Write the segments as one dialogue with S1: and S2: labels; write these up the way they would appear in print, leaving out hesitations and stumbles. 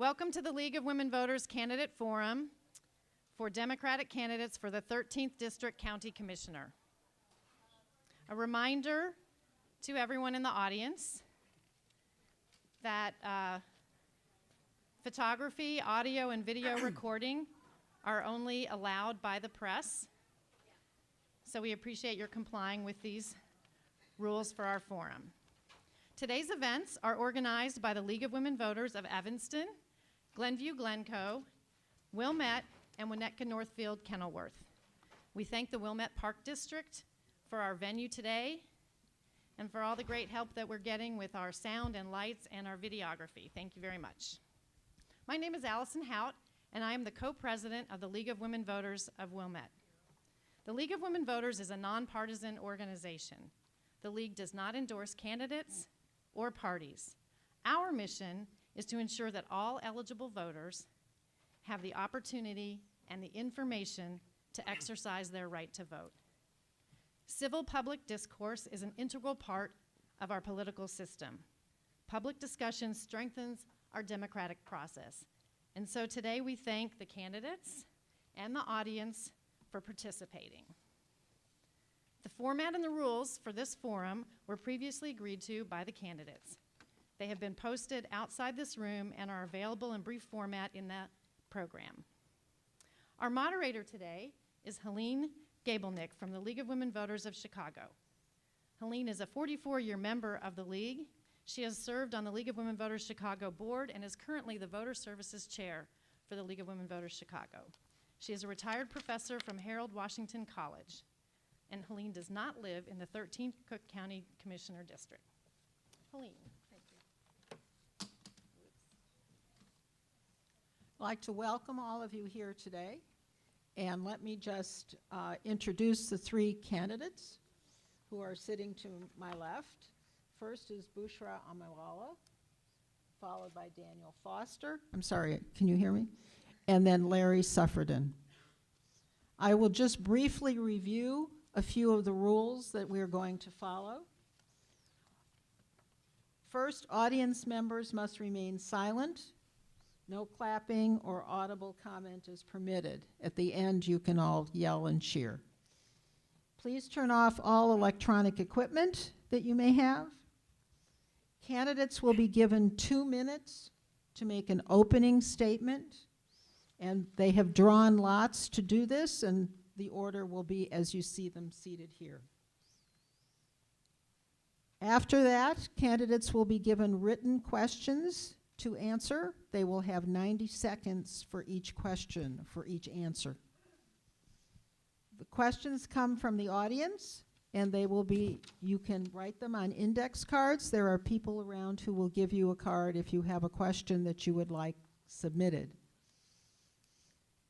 S1: Welcome to the League of Women Voters Candidate Forum for Democratic candidates for the 13th District County Commissioner. A reminder to everyone in the audience that photography, audio, and video recording are only allowed by the press. So we appreciate your complying with these rules for our forum. Today's events are organized by the League of Women Voters of Evanston, Glenview, Glencoe, Wilmette, and Winnetka, Northfield, Kenilworth. We thank the Wilmette Park District for our venue today and for all the great help that we're getting with our sound and lights and our videography. Thank you very much. My name is Allison Hout, and I am the co-president of the League of Women Voters of Wilmette. The League of Women Voters is a nonpartisan organization. The League does not endorse candidates or parties. Our mission is to ensure that all eligible voters have the opportunity and the information to exercise their right to vote. Civil public discourse is an integral part of our political system. Public discussion strengthens our democratic process. And so today we thank the candidates and the audience for participating. The format and the rules for this forum were previously agreed to by the candidates. They have been posted outside this room and are available in brief format in that program. Our moderator today is Helene Gabelnick from the League of Women Voters of Chicago. Helene is a 44-year member of the League. She has served on the League of Women Voters Chicago board and is currently the Voter Services Chair for the League of Women Voters Chicago. She is a retired professor from Harold Washington College, and Helene does not live in the 13th Cook County Commissioner District. Helene. Thank you.
S2: I'd like to welcome all of you here today, and let me just introduce the three candidates who are sitting to my left. First is Bushra Amiwala, followed by Daniel Foster. I'm sorry, can you hear me? And then Larry Suffredin. I will just briefly review a few of the rules that we're going to follow. First, audience members must remain silent. No clapping or audible comment is permitted. At the end, you can all yell and cheer. Please turn off all electronic equipment that you may have. Candidates will be given 2 minutes to make an opening statement, and they have drawn lots to do this, and the order will be as you see them seated here. After that, candidates will be given written questions to answer. They will have 90 seconds for each question, for each answer. The questions come from the audience, and they will be, you can write them on index cards. There are people around who will give you a card if you have a question that you would like submitted.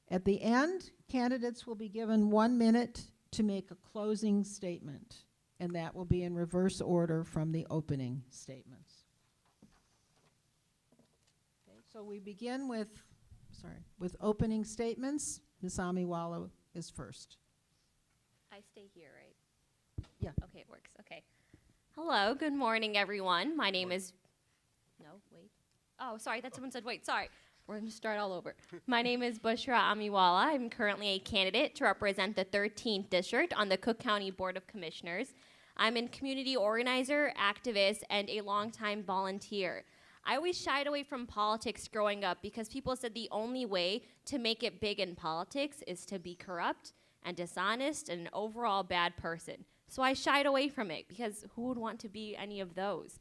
S2: At the end, candidates will be given 1 minute to make a closing statement, and that will be in reverse order from the opening statements. Okay, so we begin with opening statements. Ms. Amiwala is first.
S3: I stay here, right?
S2: Yeah.
S3: Okay, it works. Okay. Hello, good morning, everyone. My name is... No, wait. Oh, sorry, that someone said wait, sorry. We're going to start all over. My name is Bushra Amiwala. I'm currently a candidate to represent the 13th District on the Cook County Board of Commissioners. I'm a community organizer, activist, and a longtime volunteer. I always shied away from politics growing up because people said the only way to make it big in politics is to be corrupt and dishonest and an overall bad person. So I shied away from it because who would want to be any of those?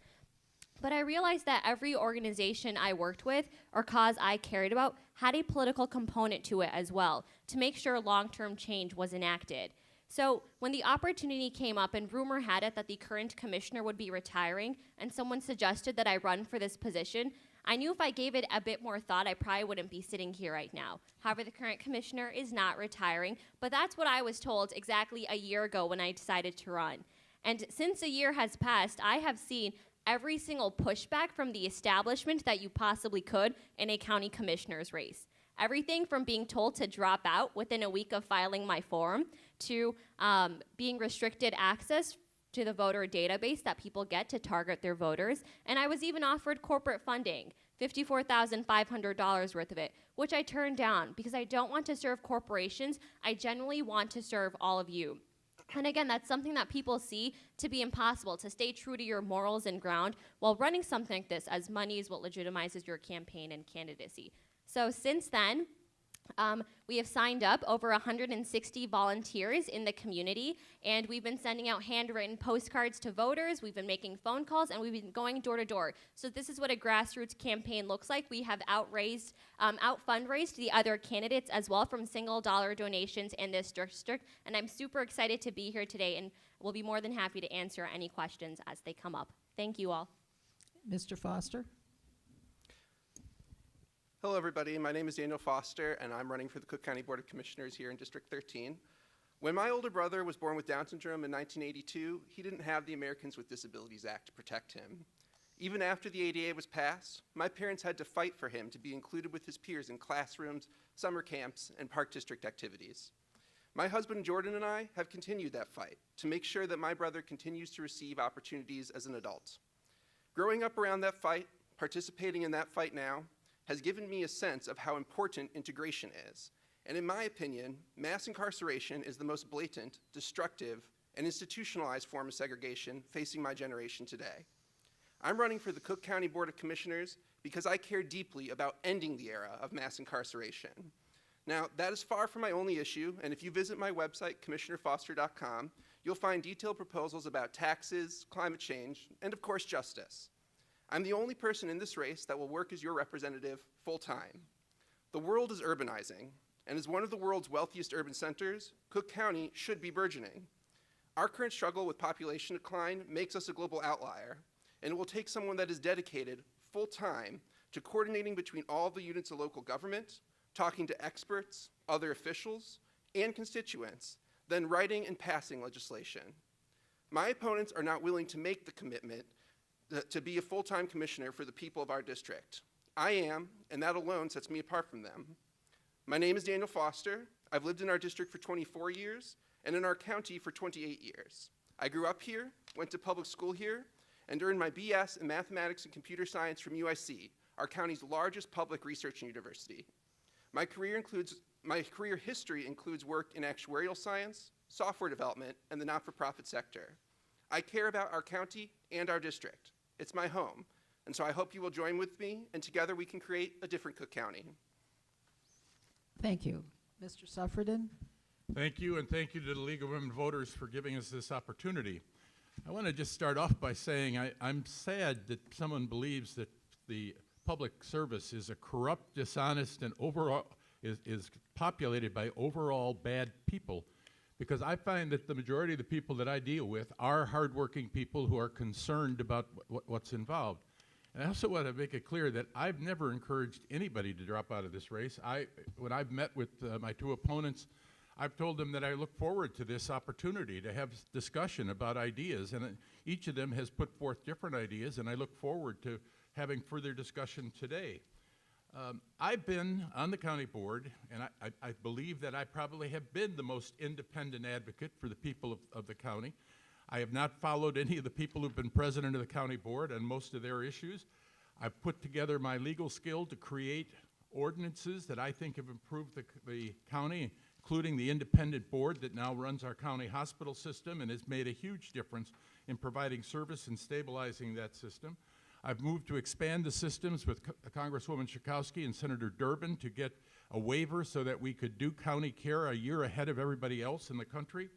S3: But I realized that every organization I worked with or cause I cared about had a political component to it as well to make sure long-term change was enacted. So when the opportunity came up and rumor had it that the current commissioner would be retiring and someone suggested that I run for this position, I knew if I gave it a bit more thought, I probably wouldn't be sitting here right now. However, the current commissioner is not retiring, but that's what I was told exactly a year ago when I decided to run. And since a year has passed, I have seen every single pushback from the establishment that you possibly could in a county commissioner's race. Everything from being told to drop out within a week of filing my form to being restricted access to the voter database that people get to target their voters. And I was even offered corporate funding. $54,500 worth of it, which I turned down because I don't want to serve corporations. I genuinely want to serve all of you. And again, that's something that people see to be impossible, to stay true to your morals and ground while running something like this, as money is what legitimizes your campaign and candidacy. So since then, we have signed up over 160 volunteers in the community, and we've been sending out handwritten postcards to voters, we've been making phone calls, and we've been going door to door. So this is what a grassroots campaign looks like. We have out-fundraised the other candidates as well from single dollar donations in this district, and I'm super excited to be here today, and we'll be more than happy to answer any questions as they come up. Thank you all.
S2: Mr. Foster?
S4: Hello, everybody. My name is Daniel Foster, and I'm running for the Cook County Board of Commissioners here in District 13. When my older brother was born with Down syndrome in 1982, he didn't have the Americans with Disabilities Act to protect him. Even after the ADA was passed, my parents had to fight for him to be included with his peers in classrooms, summer camps, and park district activities. My husband Jordan and I have continued that fight to make sure that my brother continues to receive opportunities as an adult. Growing up around that fight, participating in that fight now, has given me a sense of how important integration is. And in my opinion, mass incarceration is the most blatant, destructive, and institutionalized form of segregation facing my generation today. I'm running for the Cook County Board of Commissioners because I care deeply about ending the era of mass incarceration. Now, that is far from my only issue, and if you visit my website, commissionerfoster.com, you'll find detailed proposals about taxes, climate change, and of course, justice. I'm the only person in this race that will work as your representative full-time. The world is urbanizing, and as one of the world's wealthiest urban centers, Cook County should be burgeoning. Our current struggle with population decline makes us a global outlier, and it will take someone that is dedicated full-time to coordinating between all the units of local government, talking to experts, other officials, and constituents, then writing and passing legislation. My opponents are not willing to make the commitment to be a full-time commissioner for the people of our district. I am, and that alone sets me apart from them. My name is Daniel Foster. I've lived in our district for 24 years and in our county for 28 years. I grew up here, went to public school here, and earned my BS in mathematics and computer science from UIC, our county's largest public research university. My career history includes work in actuarial science, software development, and the not-for-profit sector. I care about our county and our district. It's my home, and so I hope you will join with me, and together we can create a different Cook County.
S2: Thank you. Mr. Suffredin?
S5: Thank you, and thank you to the League of Women Voters for giving us this opportunity. I want to just start off by saying I'm sad that someone believes that the public service is a corrupt, dishonest, and overall is populated by overall bad people, because I find that the majority of the people that I deal with are hardworking people who are concerned about what's involved. And I also want to make it clear that I've never encouraged anybody to drop out of this race. When I've met with my two opponents, I've told them that I look forward to this opportunity to have discussion about ideas, and each of them has put forth different ideas, and I look forward to having further discussion today. I've been on the county board, and I believe that I probably have been the most independent advocate for the people of the county. I have not followed any of the people who've been president of the county board on most of their issues. I've put together my legal skill to create ordinances that I think have improved the county, including the independent board that now runs our county hospital system and has made a huge difference in providing service and stabilizing that system. I've moved to expand the systems with Congresswoman Schakowsky and Senator Durbin to get a waiver so that we could do county care a year ahead of everybody else in the country.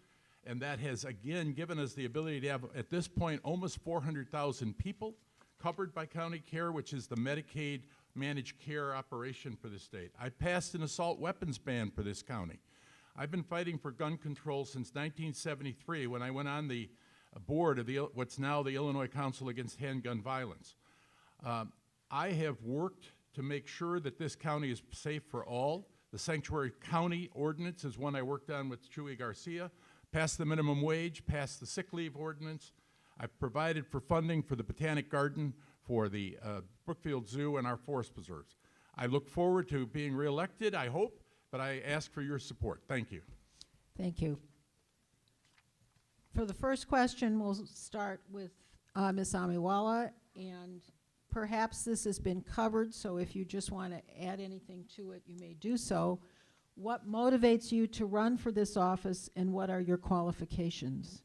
S5: And that has, again, given us the ability to have, at this point, almost 400,000 people covered by county care, which is the Medicaid managed care operation for the state. I passed an assault weapons ban for this county. I've been fighting for gun control since 1973 when I went on the board of what's now the Illinois Council Against Handgun Violence. I have worked to make sure that this county is safe for all. The Sanctuary County Ordinance is one I worked on with Chuy Garcia, passed the minimum wage, passed the sick leave ordinance. I've provided for funding for the Botanic Garden, for the Brookfield Zoo, and our forest preserves. I look forward to being reelected, I hope, but I ask for your support. Thank you.
S2: Thank you. For the first question, we'll start with Ms. Amiwala, and perhaps this has been covered, so if you just want to add anything to it, you may do so. What motivates you to run for this office, and what are your qualifications?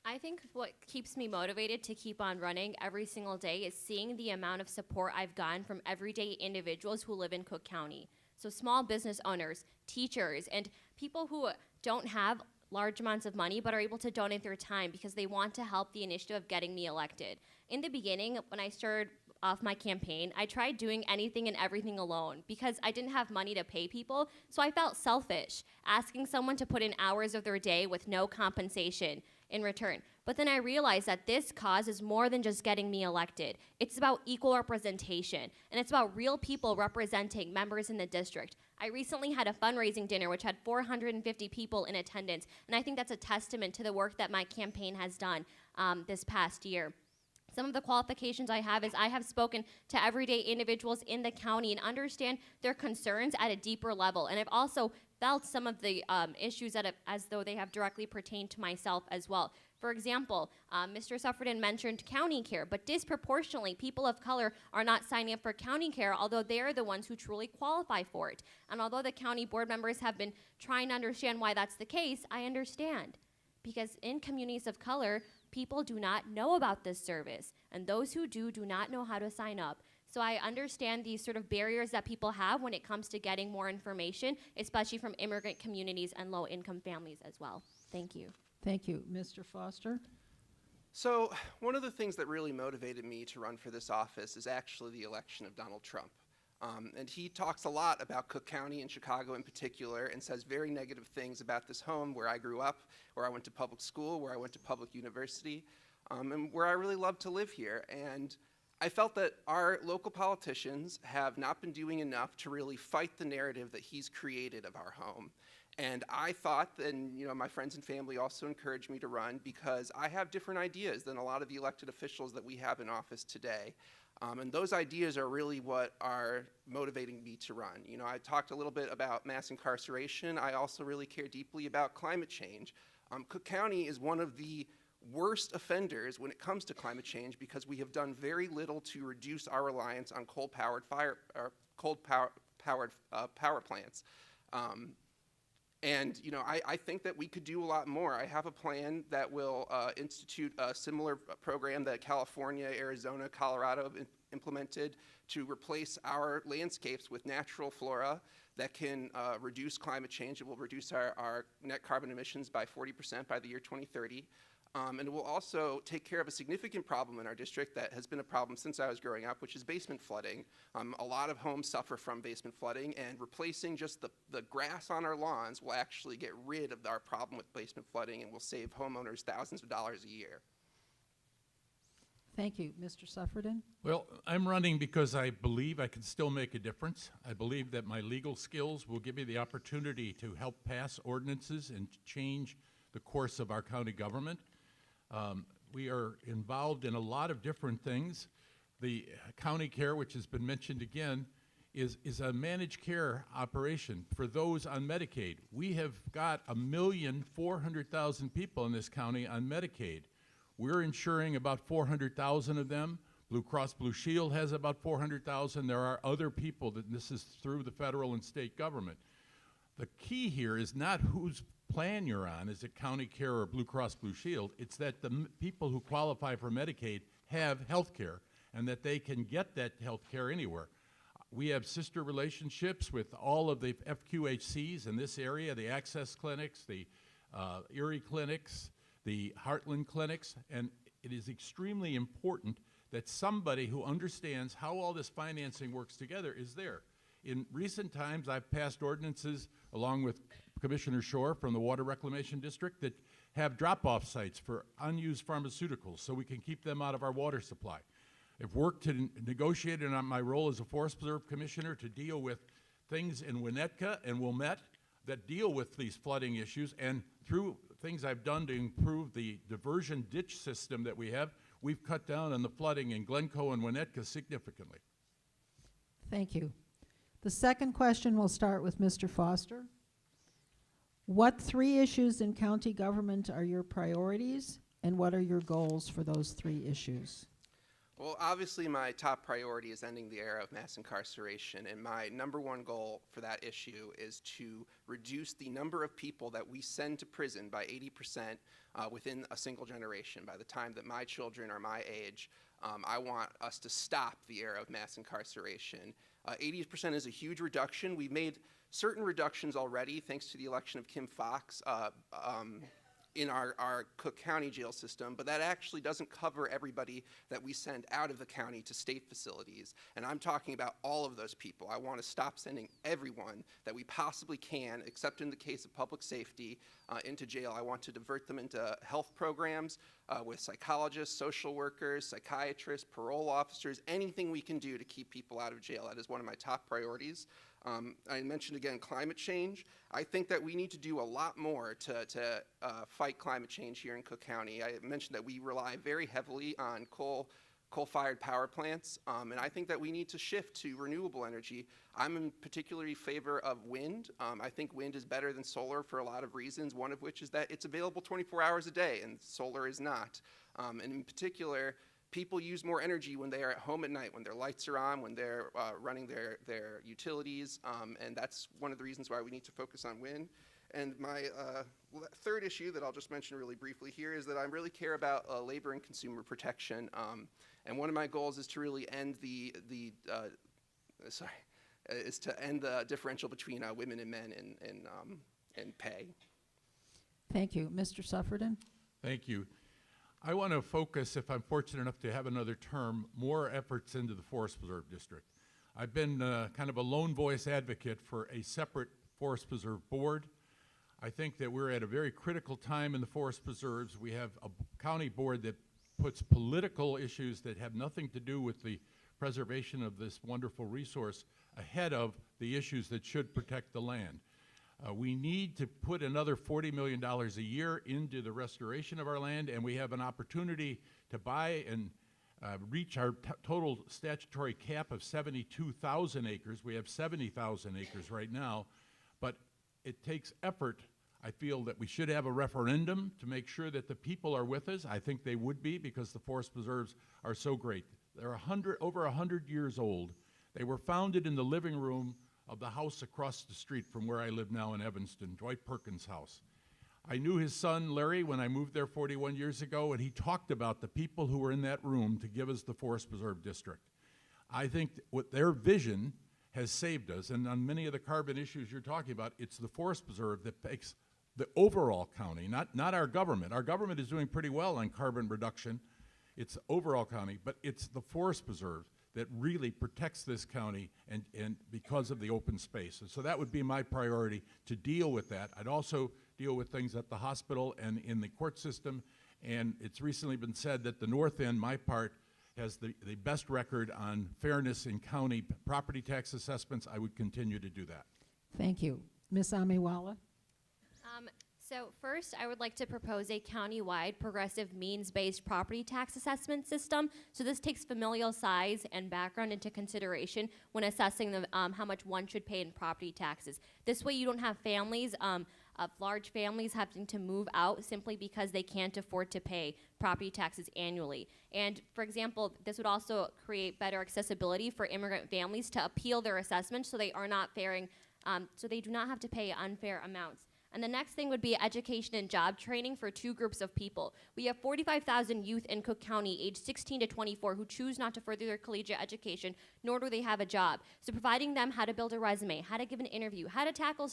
S3: I think what keeps me motivated to keep on running every single day is seeing the amount of support I've gotten from everyday individuals who live in Cook County. So small business owners, teachers, and people who don't have large amounts of money but are able to donate their time because they want to help the initiative of getting me elected. In the beginning, when I started off my campaign, I tried doing anything and everything alone because I didn't have money to pay people, so I felt selfish, asking someone to put in hours of their day with no compensation in return. But then I realized that this cause is more than just getting me elected. It's about equal representation, and it's about real people representing members in the district. I recently had a fundraising dinner which had 450 people in attendance, and I think that's a testament to the work that my campaign has done this past year. Some of the qualifications I have is I have spoken to everyday individuals in the county and understand their concerns at a deeper level. And I've also felt some of the issues as though they have directly pertained to myself as well. For example, Mr. Suffredin mentioned county care, but disproportionately, people of color are not signing up for county care, although they are the ones who truly qualify for it. And although the county board members have been trying to understand why that's the case, I understand. Because in communities of color, people do not know about this service, and those who do not know how to sign up. So I understand these sort of barriers that people have when it comes to getting more information, especially from immigrant communities and low-income families as well. Thank you.
S2: Thank you. Mr. Foster?
S4: So one of the things that really motivated me to run for this office is actually the election of Donald Trump. And he talks a lot about Cook County and Chicago in particular, and says very negative things about this home where I grew up, where I went to public school, where I went to public university, and where I really love to live here. And I felt that our local politicians have not been doing enough to really fight the narrative that he's created of our home. And I thought, and my friends and family also encouraged me to run because I have different ideas than a lot of the elected officials that we have in office today. And those ideas are really what are motivating me to run. I talked a little bit about mass incarceration. I also really care deeply about climate change. Cook County is one of the worst offenders when it comes to climate change because we have done very little to reduce our reliance on coal-powered power plants. And I think that we could do a lot more. I have a plan that will institute a similar program that California, Arizona, Colorado implemented to replace our landscapes with natural flora that can reduce climate change. It will reduce our net carbon emissions by 40% by the year 2030. And it will also take care of a significant problem in our district that has been a problem since I was growing up, which is basement flooding. A lot of homes suffer from basement flooding, and replacing just the grass on our lawns will actually get rid of our problem with basement flooding and will save homeowners thousands of dollars a year.
S2: Thank you. Mr. Suffredin?
S5: Well, I'm running because I believe I can still make a difference. I believe that my legal skills will give me the opportunity to help pass ordinances and change the course of our county government. We are involved in a lot of different things. The county care, which has been mentioned again, is a managed care operation for those on Medicaid. We have got 1,400,000 people in this county on Medicaid. We're insuring about 400,000 of them. Blue Cross Blue Shield has about 400,000. There are other people that this is through the federal and state government. The key here is not whose plan you're on, is it county care or Blue Cross Blue Shield. It's that the people who qualify for Medicaid have health care and that they can get that health care anywhere. We have sister relationships with all of the FQHCs in this area, the Access Clinics, the Erie Clinics, the Heartland Clinics, and it is extremely important that somebody who understands how all this financing works together is there. In recent times, I've passed ordinances along with Commissioner Shore from the Water Reclamation District that have drop-off sites for unused pharmaceuticals so we can keep them out of our water supply. I've worked to negotiate on my role as a Forest Preserve Commissioner to deal with things in Winnetka and Wilmette that deal with these flooding issues, and through things I've done to improve the diversion ditch system that we have, we've cut down on the flooding in Glencoe and Winnetka significantly.
S2: Thank you. The second question will start with Mr. Foster. What 3 issues in county government are your priorities, and what are your goals for those 3 issues?
S4: Well, obviously, my top priority is ending the era of mass incarceration, and my number one goal for that issue is to reduce the number of people that we send to prison by 80% within a single generation. By the time that my children are my age, I want us to stop the era of mass incarceration. 80% is a huge reduction. We've made certain reductions already, thanks to the election of Kim Foxx, in our Cook County jail system, but that actually doesn't cover everybody that we send out of the county to state facilities. And I'm talking about all of those people. I want to stop sending everyone that we possibly can, except in the case of public safety, into jail. I want to divert them into health programs with psychologists, social workers, psychiatrists, parole officers, anything we can do to keep people out of jail. That is one of my top priorities. I mentioned again climate change. I think that we need to do a lot more to fight climate change here in Cook County. I mentioned that we rely very heavily on coal-fired power plants, and I think that we need to shift to renewable energy. I'm in particularly favor of wind. I think wind is better than solar for a lot of reasons, one of which is that it's available 24 hours a day, and solar is not. And in particular, people use more energy when they are at home at night, when their lights are on, when they're running their utilities, and that's one of the reasons why we need to focus on wind. And my third issue that I'll just mention really briefly here is that I really care about labor and consumer protection. And one of my goals is to really end the differential between women and men in pay.
S2: Thank you. Mr. Suffredin?
S5: Thank you. I want to focus, if I'm fortunate enough to have another term, more efforts into the Forest Preserve District. I've been kind of a lone voice advocate for a separate Forest Preserve Board. I think that we're at a very critical time in the Forest Preserves. We have a county board that puts political issues that have nothing to do with the preservation of this wonderful resource ahead of the issues that should protect the land. We need to put another $40 million a year into the restoration of our land, and we have an opportunity to buy and reach our total statutory cap of 72,000 acres. We have 70,000 acres right now, but it takes effort. I feel that we should have a referendum to make sure that the people are with us. I think they would be, because the forest preserves are so great. They're over 100 years old. They were founded in the living room of the house across the street from where I live now in Evanston, Dwight Perkins' house. I knew his son, Larry, when I moved there 41 years ago, and he talked about the people who were in that room to give us the Forest Preserve District. I think what their vision has saved us, and on many of the carbon issues you're talking about, it's the Forest Preserve that makes the overall county, not our government. Our government is doing pretty well on carbon reduction. It's the overall county, but it's the Forest Preserve that really protects this county and because of the open space. And so that would be my priority, to deal with that. I'd also deal with things at the hospital and in the court system. And it's recently been said that the North End, my part, has the best record on fairness in county property tax assessments. I would continue to do that.
S2: Thank you. Ms. Amiwala?
S3: So first, I would like to propose a county-wide progressive means-based property tax assessment system. So this takes familial size and background into consideration when assessing how much one should pay in property taxes. This way you don't have families, large families having to move out simply because they can't afford to pay property taxes annually. And for example, this would also create better accessibility for immigrant families to appeal their assessment so they are not faring, so they do not have to pay unfair amounts. And the next thing would be education and job training for two groups of people. We have 45,000 youth in Cook County aged 16 to 24 who choose not to further their collegiate education, nor do they have a job. So providing them how to build a resume, how to give an interview, how to tackle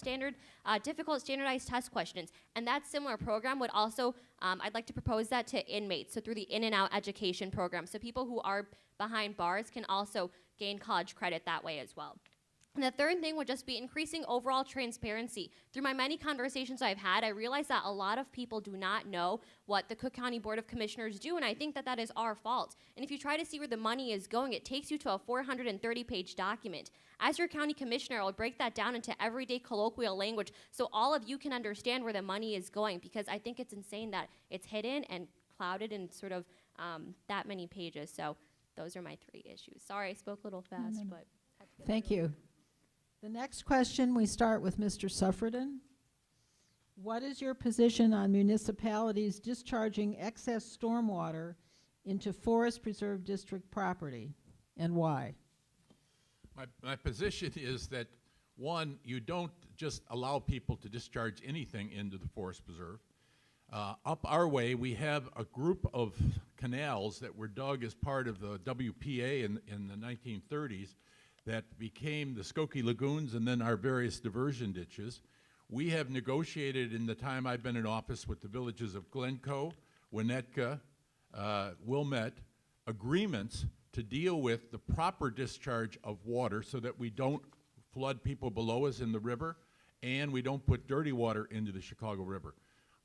S3: difficult standardized test questions. And that similar program would also, I'd like to propose that to inmates, so through the in and out education program. So people who are behind bars can also gain college credit that way as well. And the third thing would just be increasing overall transparency. Through my many conversations I've had, I realize that a lot of people do not know what the Cook County Board of Commissioners do, and I think that that is our fault. And if you try to see where the money is going, it takes you to a 430-page document. As your county commissioner, I'll break that down into everyday colloquial language so all of you can understand where the money is going, because I think it's insane that it's hidden and clouded in sort of that many pages. So those are my three issues. Sorry, I spoke a little fast, but
S2: Thank you. The next question, we start with Mr. Suffredin. What is your position on municipalities discharging excess stormwater into Forest Preserve District property, and why?
S5: My position is that, one, you don't just allow people to discharge anything into the forest preserve. Up our way, we have a group of canals that were dug as part of the WPA in the 1930s that became the Skokie Lagoons and then our various diversion ditches. We have negotiated in the time I've been in office with the villages of Glencoe, Winnetka, Wilmette, agreements to deal with the proper discharge of water so that we don't flood people below us in the river and we don't put dirty water into the Chicago River.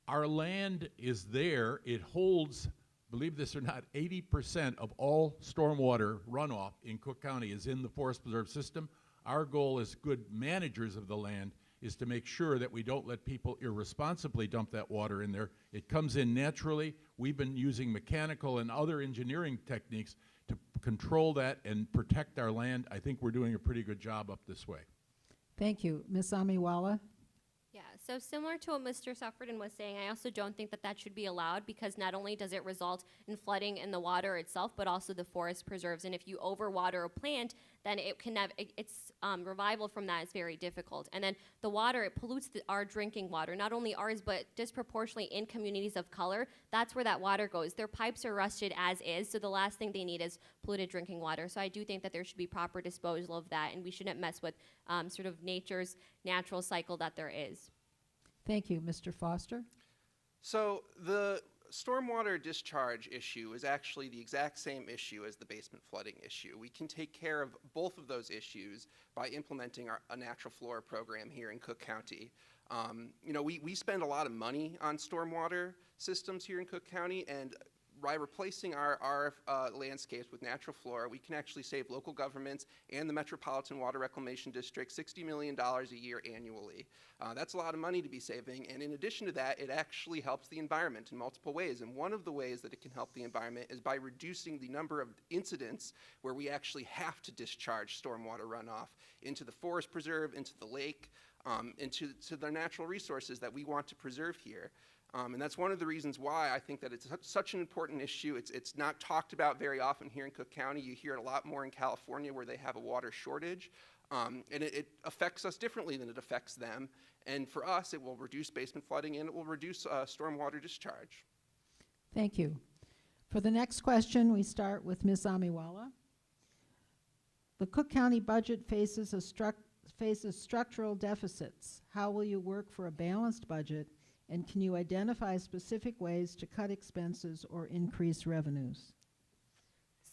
S5: Our land is there. It holds, believe this or not, 80% of all stormwater runoff in Cook County is in the Forest Preserve system. Our goal as good managers of the land is to make sure that we don't let people irresponsibly dump that water in there. It comes in naturally. We've been using mechanical and other engineering techniques to control that and protect our land. I think we're doing a pretty good job up this way.
S2: Thank you. Ms. Amiwala?
S3: Yeah, so similar to what Mr. Suffredin was saying, I also don't think that that should be allowed because not only does it result in flooding in the water itself, but also the forest preserves. And if you overwater a plant, then it can have, its revival from that is very difficult. And then the water, it pollutes our drinking water, not only ours, but disproportionately in communities of color. That's where that water goes. Their pipes are rusted as is, so the last thing they need is polluted drinking water. So I do think that there should be proper disposal of that, and we shouldn't mess with sort of nature's natural cycle that there is.
S2: Thank you. Mr. Foster?
S4: So the stormwater discharge issue is actually the exact same issue as the basement flooding issue. We can take care of both of those issues by implementing a natural flora program here in Cook County. You know, we spend a lot of money on stormwater systems here in Cook County, and by replacing our landscapes with natural flora, we can actually save local governments and the Metropolitan Water Reclamation District $60 million a year annually. That's a lot of money to be saving, and in addition to that, it actually helps the environment in multiple ways. And one of the ways that it can help the environment is by reducing the number of incidents where we actually have to discharge stormwater runoff into the forest preserve, into the lake, into the natural resources that we want to preserve here. And that's one of the reasons why I think that it's such an important issue. It's not talked about very often here in Cook County. You hear it a lot more in California where they have a water shortage. And it affects us differently than it affects them. And for us, it will reduce basement flooding and it will reduce stormwater discharge.
S2: Thank you. For the next question, we start with Ms. Amiwala. The Cook County budget faces structural deficits. How will you work for a balanced budget? And can you identify specific ways to cut expenses or increase revenues?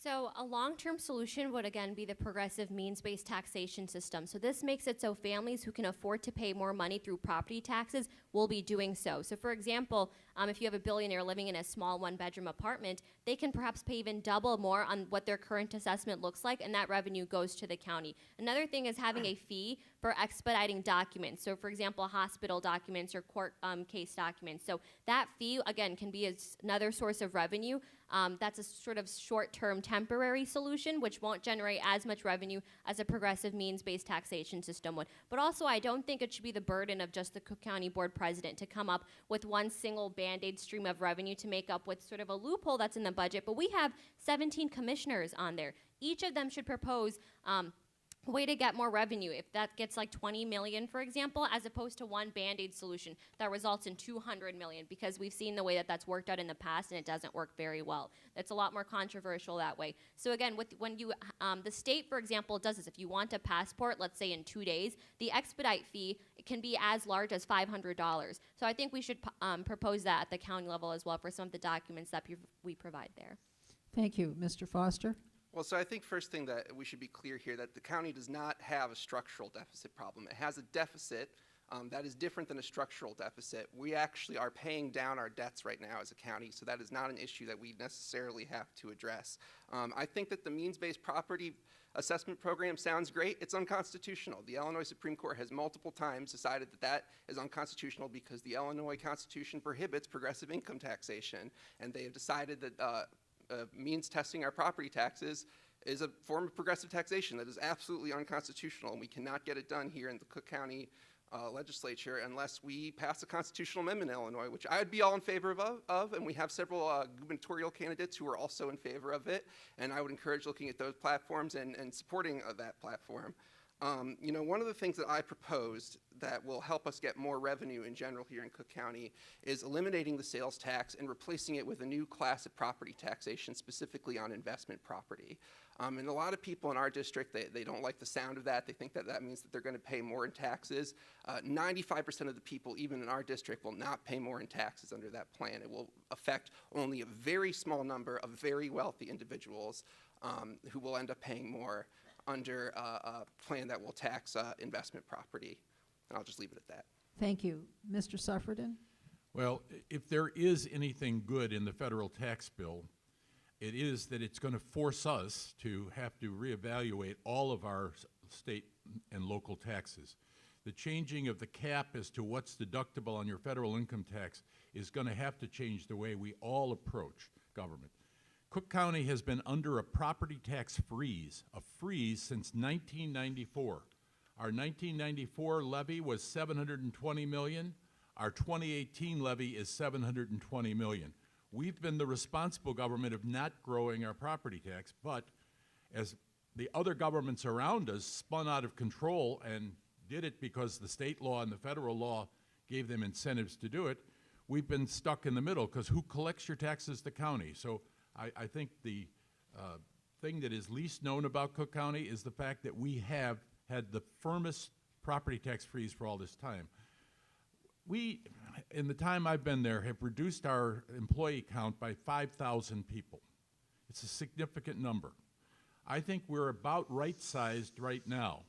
S3: So a long-term solution would again be the progressive means-based taxation system. So this makes it so families who can afford to pay more money through property taxes will be doing so. So for example, if you have a billionaire living in a small one-bedroom apartment, they can perhaps pay even double more on what their current assessment looks like, and that revenue goes to the county. Another thing is having a fee for expediting documents. So for example, hospital documents or court case documents. So that fee, again, can be another source of revenue. That's a sort of short-term temporary solution, which won't generate as much revenue as a progressive means-based taxation system would. But also, I don't think it should be the burden of just the Cook County Board President to come up with one single Band-Aid stream of revenue to make up with sort of a loophole that's in the budget. But we have 17 commissioners on there. Each of them should propose a way to get more revenue. If that gets like 20 million, for example, as opposed to one Band-Aid solution that results in 200 million, because we've seen the way that that's worked out in the past and it doesn't work very well. It's a lot more controversial that way. So again, when you, the state, for example, does this. If you want a passport, let's say in 2 days, the expedite fee can be as large as $500. So I think we should propose that at the county level as well for some of the documents that we provide there.
S2: Thank you. Mr. Foster?
S4: Well, so I think first thing that we should be clear here that the county does not have a structural deficit problem. It has a deficit that is different than a structural deficit. We actually are paying down our debts right now as a county, so that is not an issue that we necessarily have to address. I think that the means-based property assessment program sounds great. It's unconstitutional. The Illinois Supreme Court has multiple times decided that that is unconstitutional because the Illinois Constitution prohibits progressive income taxation, and they have decided that means testing our property taxes is a form of progressive taxation that is absolutely unconstitutional, and we cannot get it done here in the Cook County legislature unless we pass a constitutional amendment in Illinois, which I'd be all in favor of, and we have several gubernatorial candidates who are also in favor of it, and I would encourage looking at those platforms and supporting that platform. You know, one of the things that I proposed that will help us get more revenue in general here in Cook County is eliminating the sales tax and replacing it with a new class of property taxation, specifically on investment property. And a lot of people in our district, they don't like the sound of that. They think that that means that they're going to pay more in taxes. 95% of the people, even in our district, will not pay more in taxes under that plan. It will affect only a very small number of very wealthy individuals who will end up paying more under a plan that will tax investment property. And I'll just leave it at that.
S2: Thank you. Mr. Suffredin?
S5: Well, if there is anything good in the federal tax bill, it is that it's going to force us to have to reevaluate all of our state and local taxes. The changing of the cap as to what's deductible on your federal income tax is going to have to change the way we all approach government. Cook County has been under a property tax freeze, since 1994. Our 1994 levy was $720 million. Our 2018 levy is $720 million. We've been the responsible government of not growing our property tax, but as the other governments around us spun out of control and did it because the state law and the federal law gave them incentives to do it, we've been stuck in the middle because who collects your taxes? The county. So I think the thing that is least known about Cook County is the fact that we have had the firmest property tax freeze for all this time. We, in the time I've been there, have reduced our employee count by 5,000 people. It's a significant number. I think we're about right-sized right now.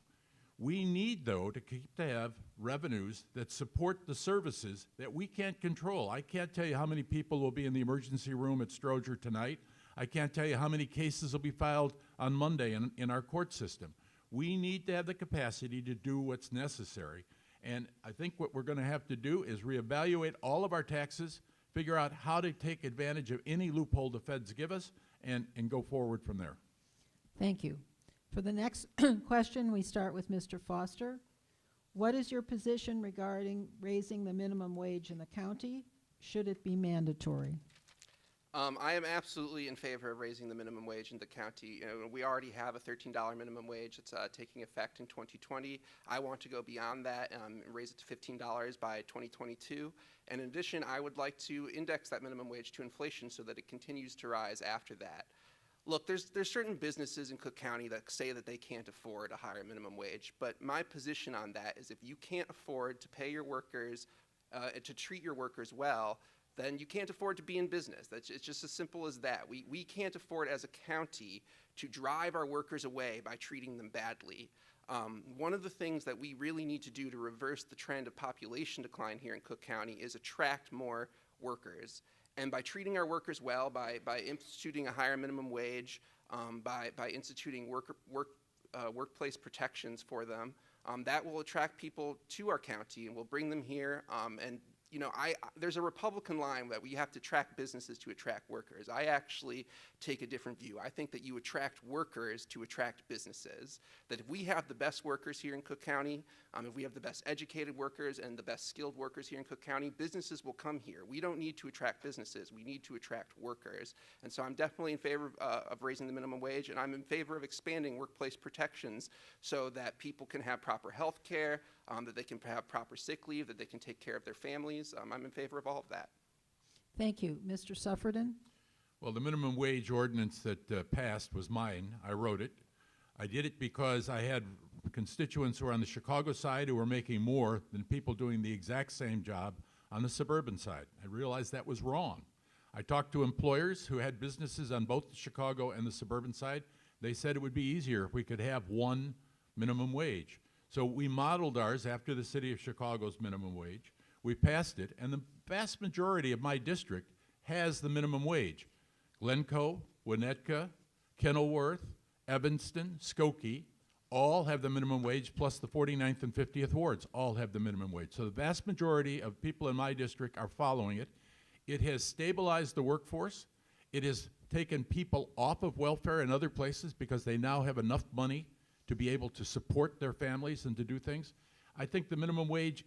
S5: We need, though, to have revenues that support the services that we can't control. I can't tell you how many people will be in the emergency room at Stroger tonight. I can't tell you how many cases will be filed on Monday in our court system. We need to have the capacity to do what's necessary. And I think what we're going to have to do is reevaluate all of our taxes, figure out how to take advantage of any loophole the feds give us, and go forward from there.
S2: Thank you. For the next question, we start with Mr. Foster. What is your position regarding raising the minimum wage in the county? Should it be mandatory?
S4: I am absolutely in favor of raising the minimum wage in the county. You know, we already have a $13 minimum wage that's taking effect in 2020. I want to go beyond that and raise it to $15 by 2022. And in addition, I would like to index that minimum wage to inflation so that it continues to rise after that. Look, there's certain businesses in Cook County that say that they can't afford a higher minimum wage, but my position on that is if you can't afford to pay your workers, to treat your workers well, then you can't afford to be in business. It's just as simple as that. We can't afford as a county to drive our workers away by treating them badly. One of the things that we really need to do to reverse the trend of population decline here in Cook County is attract more workers. And by treating our workers well, by instituting a higher minimum wage, by instituting workplace protections for them, that will attract people to our county and will bring them here. And you know, there's a Republican line that we have to attract businesses to attract workers. I actually take a different view. I think that you attract workers to attract businesses. That if we have the best workers here in Cook County, if we have the best educated workers and the best skilled workers here in Cook County, businesses will come here. We don't need to attract businesses. We need to attract workers. And so I'm definitely in favor of raising the minimum wage, and I'm in favor of expanding workplace protections so that people can have proper health care, that they can have proper sick leave, that they can take care of their families. I'm in favor of all of that.
S2: Thank you. Mr. Suffredin?
S5: Well, the minimum wage ordinance that passed was mine. I wrote it. I did it because I had constituents who were on the Chicago side who were making more than people doing the exact same job on the suburban side. I realized that was wrong. I talked to employers who had businesses on both the Chicago and the suburban side. They said it would be easier if we could have one minimum wage. So we modeled ours after the city of Chicago's minimum wage. We passed it, and the vast majority of my district has the minimum wage. Glencoe, Winnetka, Kenilworth, Evanston, Skokie, all have the minimum wage, plus the 49th and 50th wards all have the minimum wage. So the vast majority of people in my district are following it. It has stabilized the workforce. It has taken people off of welfare in other places because they now have enough money to be able to support their families and to do things. I think the minimum wage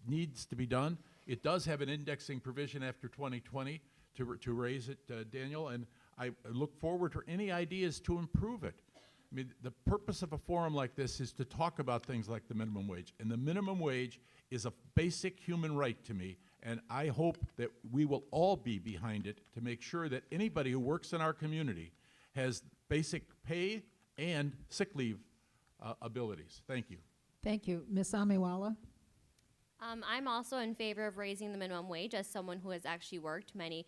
S5: needs to be done. It does have an indexing provision after 2020 to raise it, Daniel, and I look forward to any ideas to improve it. I mean, the purpose of a forum like this is to talk about things like the minimum wage, and the minimum wage is a basic human right to me, and I hope that we will all be behind it to make sure that anybody who works in our community has basic pay and sick leave abilities. Thank you.
S2: Thank you. Ms. Amiwala?
S3: I'm also in favor of raising the minimum wage as someone who has actually worked many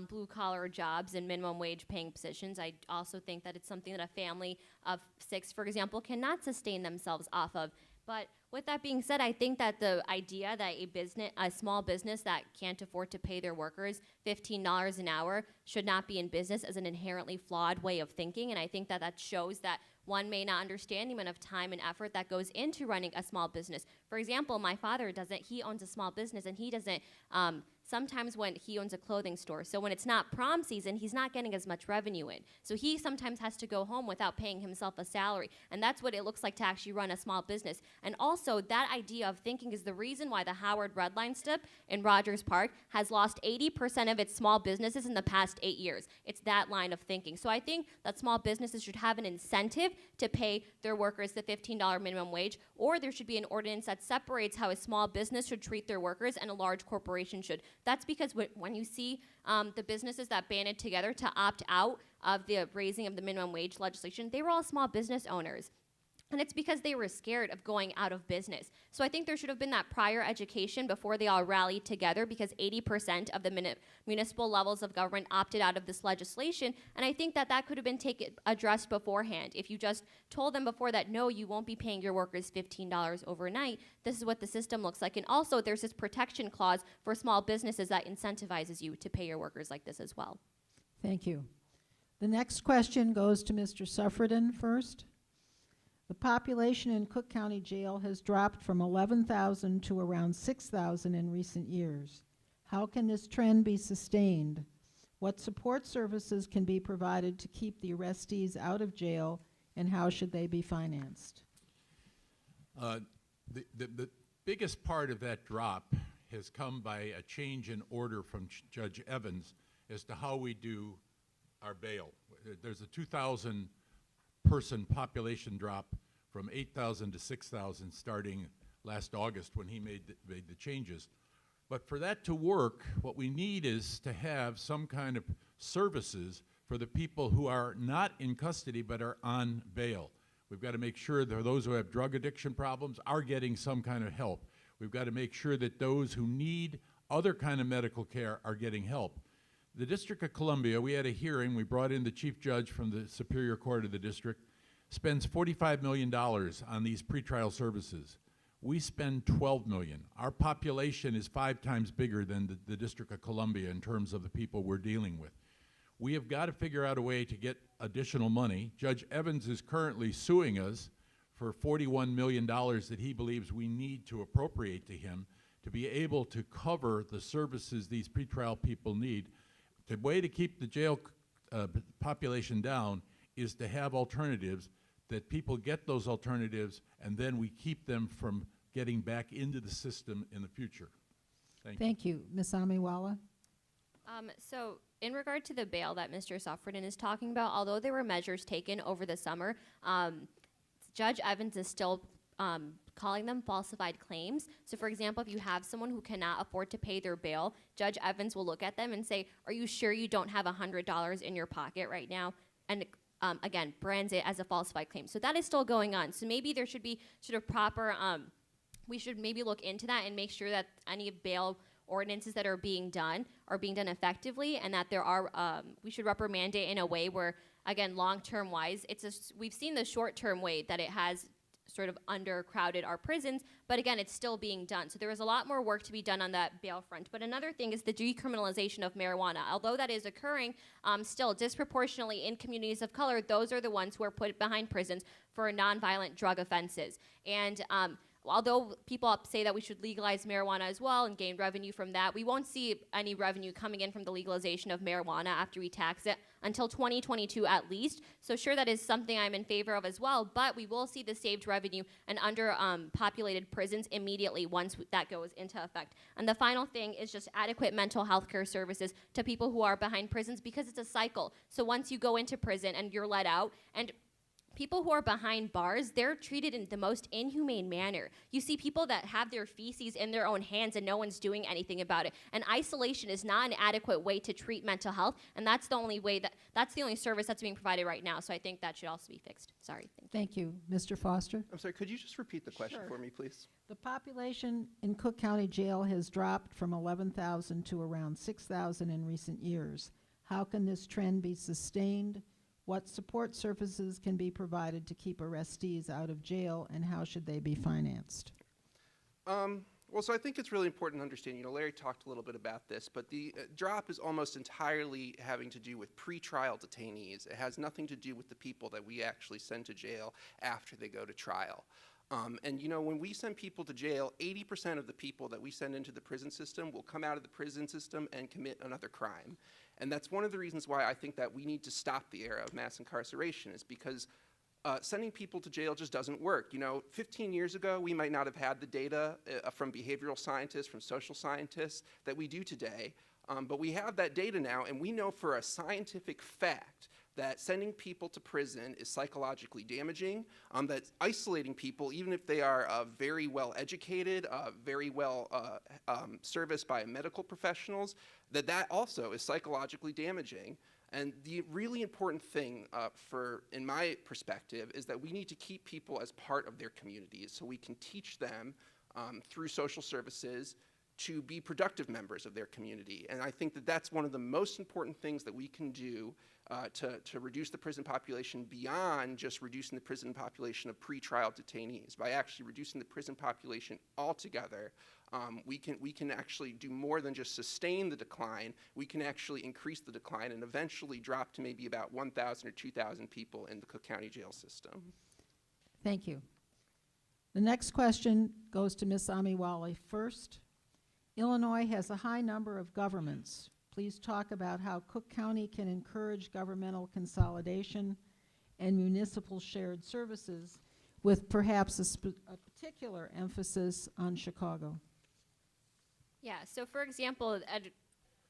S3: blue-collar jobs and minimum wage paying positions. I also think that it's something that a family of 6, for example, cannot sustain themselves off of. But with that being said, I think that the idea that a small business that can't afford to pay their workers $15 an hour should not be in business is an inherently flawed way of thinking, and I think that that shows that one may not understand the amount of time and effort that goes into running a small business. For example, my father he owns a small business, and he doesn't, sometimes when he owns a clothing store, so when it's not prom season, he's not getting as much revenue in. So he sometimes has to go home without paying himself a salary, and that's what it looks like to actually run a small business. And also, that idea of thinking is the reason why the Howard Red Line Strip in Rogers Park has lost 80% of its small businesses in the past 8 years. It's that line of thinking. So I think that small businesses should have an incentive to pay their workers the $15 minimum wage, or there should be an ordinance that separates how a small business should treat their workers and a large corporation should. That's because when you see the businesses that banded together to opt out of the raising of the minimum wage legislation, they were all small business owners. And it's because they were scared of going out of business. So I think there should have been that prior education before they all rallied together, because 80% of the municipal levels of government opted out of this legislation. And I think that that could have been addressed beforehand. If you just told them before that, no, you won't be paying your workers $15 overnight, this is what the system looks like. And also there's this protection clause for small businesses that incentivizes you to pay your workers like this as well.
S2: Thank you. The next question goes to Mr. Suffredin first. The population in Cook County Jail has dropped from 11,000 to around 6,000 in recent years. How can this trend be sustained? What support services can be provided to keep the arrestees out of jail, and how should they be financed?
S5: The biggest part of that drop has come by a change in order from Judge Evans as to how we do our bail. There's a 2,000 person population drop from 8,000 to 6,000 starting last August when he made the changes. But for that to work, what we need is to have some kind of services for the people who are not in custody but are on bail. We've got to make sure that those who have drug addiction problems are getting some kind of help. We've got to make sure that those who need other kind of medical care are getting help. The District of Columbia, we had a hearing, we brought in the chief judge from the Superior Court of the district, spends $45 million on these pretrial services. We spend $12 million. Our population is 5 times bigger than the District of Columbia in terms of the people we're dealing with. We have got to figure out a way to get additional money. Judge Evans is currently suing us for $41 million that he believes we need to appropriate to him to be able to cover the services these pretrial people need. The way to keep the jail population down is to have alternatives, that people get those alternatives, and then we keep them from getting back into the system in the future.
S2: Thank you. Ms. Amiwala?
S3: So in regard to the bail that Mr. Suffredin is talking about, although there were measures taken over the summer, Judge Evans is still calling them falsified claims. So for example, if you have someone who cannot afford to pay their bail, Judge Evans will look at them and say, are you sure you don't have $100 in your pocket right now? And again, brands it as a falsified claim. So that is still going on. So maybe there should be sort of proper, we should maybe look into that and make sure that any bail ordinances that are being done effectively, and that there are, we should reprimand it in a way where, again, long-term wise, we've seen the short-term way that it has sort of undercrowded our prisons, but again, it's still being done. So there is a lot more work to be done on that bail front. But another thing is the decriminalization of marijuana. Although that is occurring, still disproportionately in communities of color, those are the ones who are put behind prisons for nonviolent drug offenses. And although people say that we should legalize marijuana as well and gain revenue from that, we won't see any revenue coming in from the legalization of marijuana after we tax it until 2022 at least. So sure, that is something I'm in favor of as well, but we will see the saved revenue and populated prisons immediately once that goes into effect. And the final thing is just adequate mental health care services to people who are behind prisons, because it's a cycle. So once you go into prison and you're let out, and people who are behind bars, they're treated in the most inhumane manner. You see people that have their feces in their own hands and no one's doing anything about it. And isolation is not an adequate way to treat mental health, and that's the only service that's being provided right now. So I think that should also be fixed. Sorry.
S2: Thank you. Mr. Foster?
S4: I'm sorry, could you just repeat the question
S2: Sure.
S4: for me, please?
S2: The population in Cook County Jail has dropped from 11,000 to around 6,000 in recent years. How can this trend be sustained? What support services can be provided to keep arrestees out of jail, and how should they be financed?
S4: Well, so I think it's really important to understand, Larry talked a little bit about this, but the drop is almost entirely having to do with pretrial detainees. It has nothing to do with the people that we actually send to jail after they go to trial. And when we send people to jail, 80% of the people that we send into the prison system will come out of the prison system and commit another crime. And that's one of the reasons why I think that we need to stop the era of mass incarceration, is because sending people to jail just doesn't work. 15 years ago, we might not have had the data from behavioral scientists, from social scientists that we do today, but we have that data now, and we know for a scientific fact that sending people to prison is psychologically damaging, that isolating people, even if they are very well educated, very well serviced by medical professionals, that also is psychologically damaging. And the really important thing in my perspective, is that we need to keep people as part of their communities so we can teach them through social services to be productive members of their community. And I think that that's one of the most important things that we can do to reduce the prison population beyond just reducing the prison population of pretrial detainees. By actually reducing the prison population altogether, we can actually do more than just sustain the decline. We can actually increase the decline and eventually drop to maybe about 1,000 or 2,000 people in the Cook County jail system.
S2: Thank you. The next question goes to Ms. Amiwali first. Illinois has a high number of governments. Please talk about how Cook County can encourage governmental consolidation and municipal shared services, with perhaps a particular emphasis on Chicago.
S3: Yeah, so for example,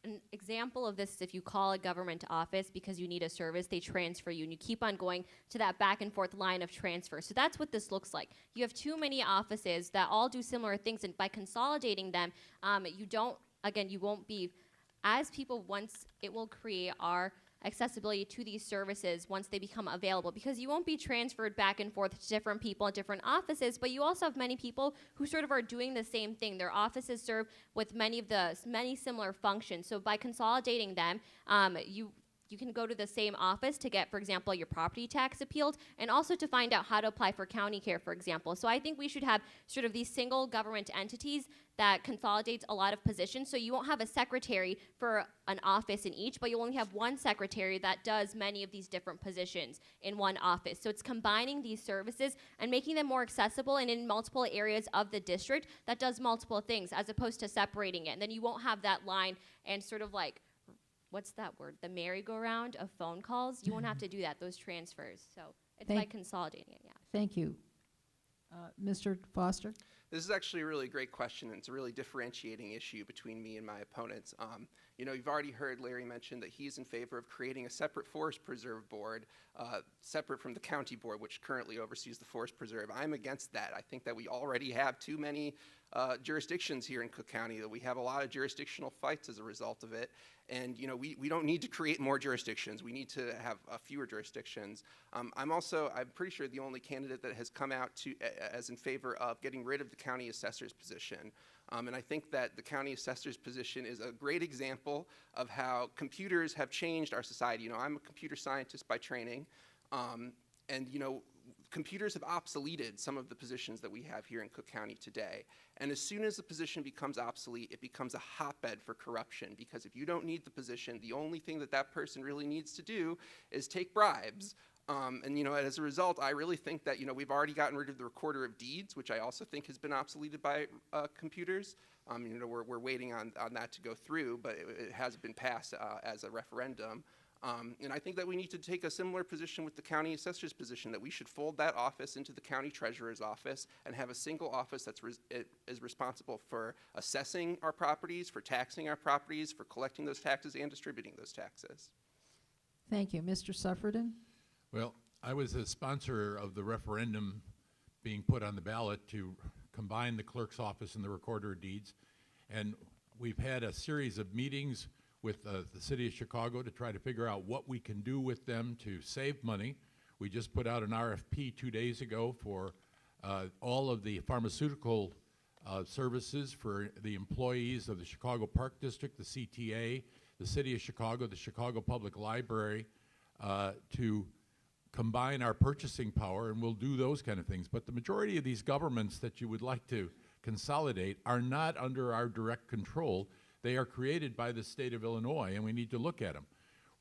S3: an example of this is if you call a government office because you need a service, they transfer you, and you keep on going to that back and forth line of transfer. So that's what this looks like. You have too many offices that all do similar things, and by consolidating them, you won't be, as people, once it will create our accessibility to these services once they become available, because you won't be transferred back and forth to different people in different offices, but you also have many people who sort of are doing the same thing. Their offices serve with many similar functions. So by consolidating them, you can go to the same office to get, for example, your property tax appealed, and also to find out how to apply for county care, for example. So I think we should have sort of these single government entities that consolidates a lot of positions. So you won't have a secretary for an office in each, but you'll only have one secretary that does many of these different positions in one office. So it's combining these services and making them more accessible and in multiple areas of the district that does multiple things, as opposed to separating it. And then you won't have that line and sort of like, what's that word? The merry-go-round of phone calls. You won't have to do that, those transfers. So it's by consolidating it, yeah.
S2: Thank you. Mr. Foster?
S4: This is actually a really great question, and it's a really differentiating issue between me and my opponents. You've already heard Larry mention that he's in favor of creating a separate forest preserve board, separate from the county board, which currently oversees the forest preserve. I'm against that. I think that we already have too many jurisdictions here in Cook County, that we have a lot of jurisdictional fights as a result of it. And we don't need to create more jurisdictions. We need to have fewer jurisdictions. I'm pretty sure the only candidate that has come out as in favor of getting rid of the county assessor's position. And I think that the county assessor's position is a great example of how computers have changed our society. I'm a computer scientist by training, and computers have obsoleted some of the positions that we have here in Cook County today. And as soon as the position becomes obsolete, it becomes a hotbed for corruption, because if you don't need the position, the only thing that person really needs to do is take bribes. And, as a result, I really think that, we've already gotten rid of the recorder of deeds, which I also think has been obsoleted by computers. We're waiting on that to go through, but it hasn't been passed as a referendum. And I think that we need to take a similar position with the county assessor's position, that we should fold that office into the county treasurer's office and have a single office that is responsible for assessing our properties, for taxing our properties, for collecting those taxes and distributing those taxes.
S2: Thank you. Mr. Suffredin?
S5: Well, I was a sponsor of the referendum being put on the ballot to combine the clerk's office and the recorder of deeds. And we've had a series of meetings with the city of Chicago to try to figure out what we can do with them to save money. We just put out an RFP 2 days ago for all of the pharmaceutical services for the employees of the Chicago Park District, the CTA, the city of Chicago, the Chicago Public Library, to combine our purchasing power, and we'll do those kind of things. But the majority of these governments that you would like to consolidate are not under our direct control. They are created by the state of Illinois, and we need to look at them.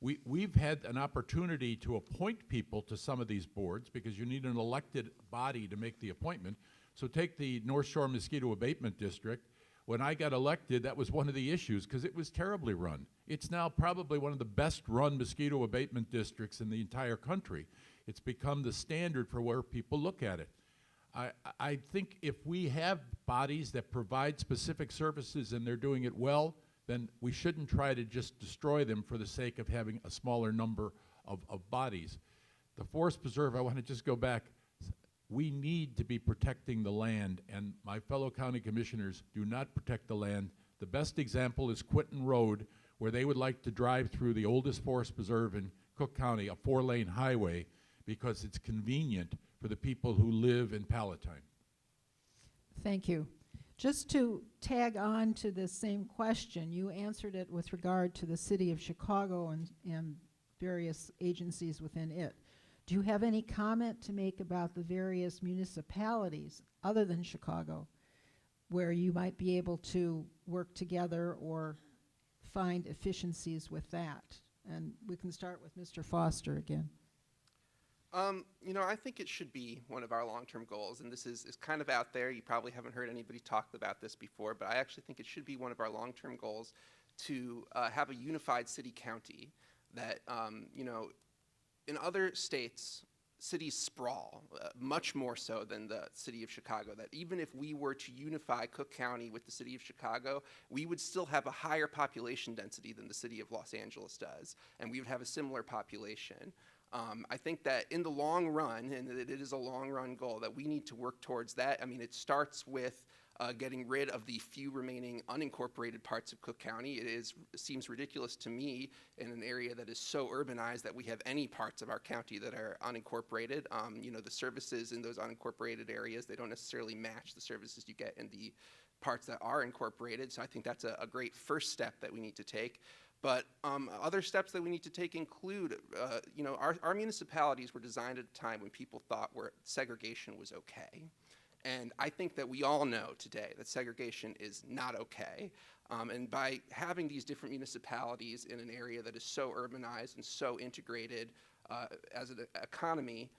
S5: We've had an opportunity to appoint people to some of these boards because you need an elected body to make the appointment. So take the North Shore Mosquito Abatement District. When I got elected, that was one of the issues because it was terribly run. It's now probably one of the best run mosquito abatement districts in the entire country. It's become the standard for where people look at it. I think if we have bodies that provide specific services and they're doing it well, then we shouldn't try to just destroy them for the sake of having a smaller number of bodies. The Forest Preserve, I want to just go back. We need to be protecting the land, and my fellow county commissioners do not protect the land. The best example is Quinton Road, where they would like to drive through the oldest forest preserve in Cook County, a 4-lane highway, because it's convenient for the people who live in Palatine.
S2: Thank you. Just to tag on to the same question, you answered it with regard to the city of Chicago and various agencies within it. Do you have any comment to make about the various municipalities other than Chicago where you might be able to work together or find efficiencies with that? And we can start with Mr. Foster again.
S4: I think it should be one of our long-term goals, and this is kind of out there. You probably haven't heard anybody talk about this before, but I actually think it should be one of our long-term goals to have a unified city-county that, in other states, cities sprawl much more so than the city of Chicago, that even if we were to unify Cook County with the city of Chicago, we would still have a higher population density than the city of Los Angeles does, and we would have a similar population. I think that in the long run, and it is a long run goal, that we need to work towards that. I mean, it starts with getting rid of the few remaining unincorporated parts of Cook County. It seems ridiculous to me in an area that is so urbanized that we have any parts of our county that are unincorporated. The services in those unincorporated areas, they don't necessarily match the services you get in the parts that are incorporated. So I think that's a great first step that we need to take. But other steps that we need to take include, our municipalities were designed at a time when people thought segregation was okay. And I think that we all know today that segregation is not okay. And by having these different municipalities in an area that is so urbanized and so integrated as an economy,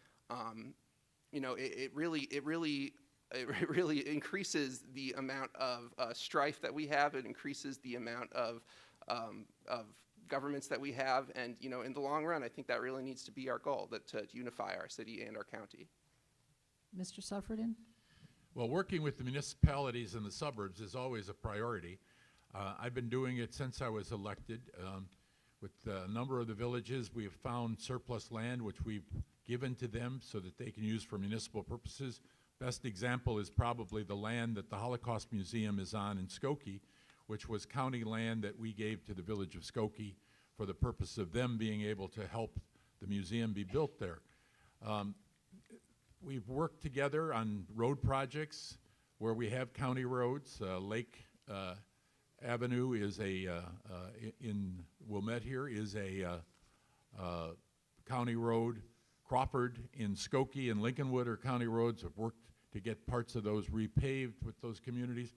S4: it really increases the amount of strife that we have. It increases the amount of governments that we have, and in the long run, I think that really needs to be our goal, to unify our city and our county.
S2: Mr. Suffredin?
S5: Well, working with the municipalities and the suburbs is always a priority. I've been doing it since I was elected. With a number of the villages, we have found surplus land which we've given to them so that they can use for municipal purposes. Best example is probably the land that the Holocaust Museum is on in Skokie, which was county land that we gave to the village of Skokie for the purpose of them being able to help the museum be built there. We've worked together on road projects where we have county roads. Lake Avenue is in Wilmette here is a county road. Crawford in Skokie and Lincolnwood are county roads. Have worked to get parts of those repaved with those communities.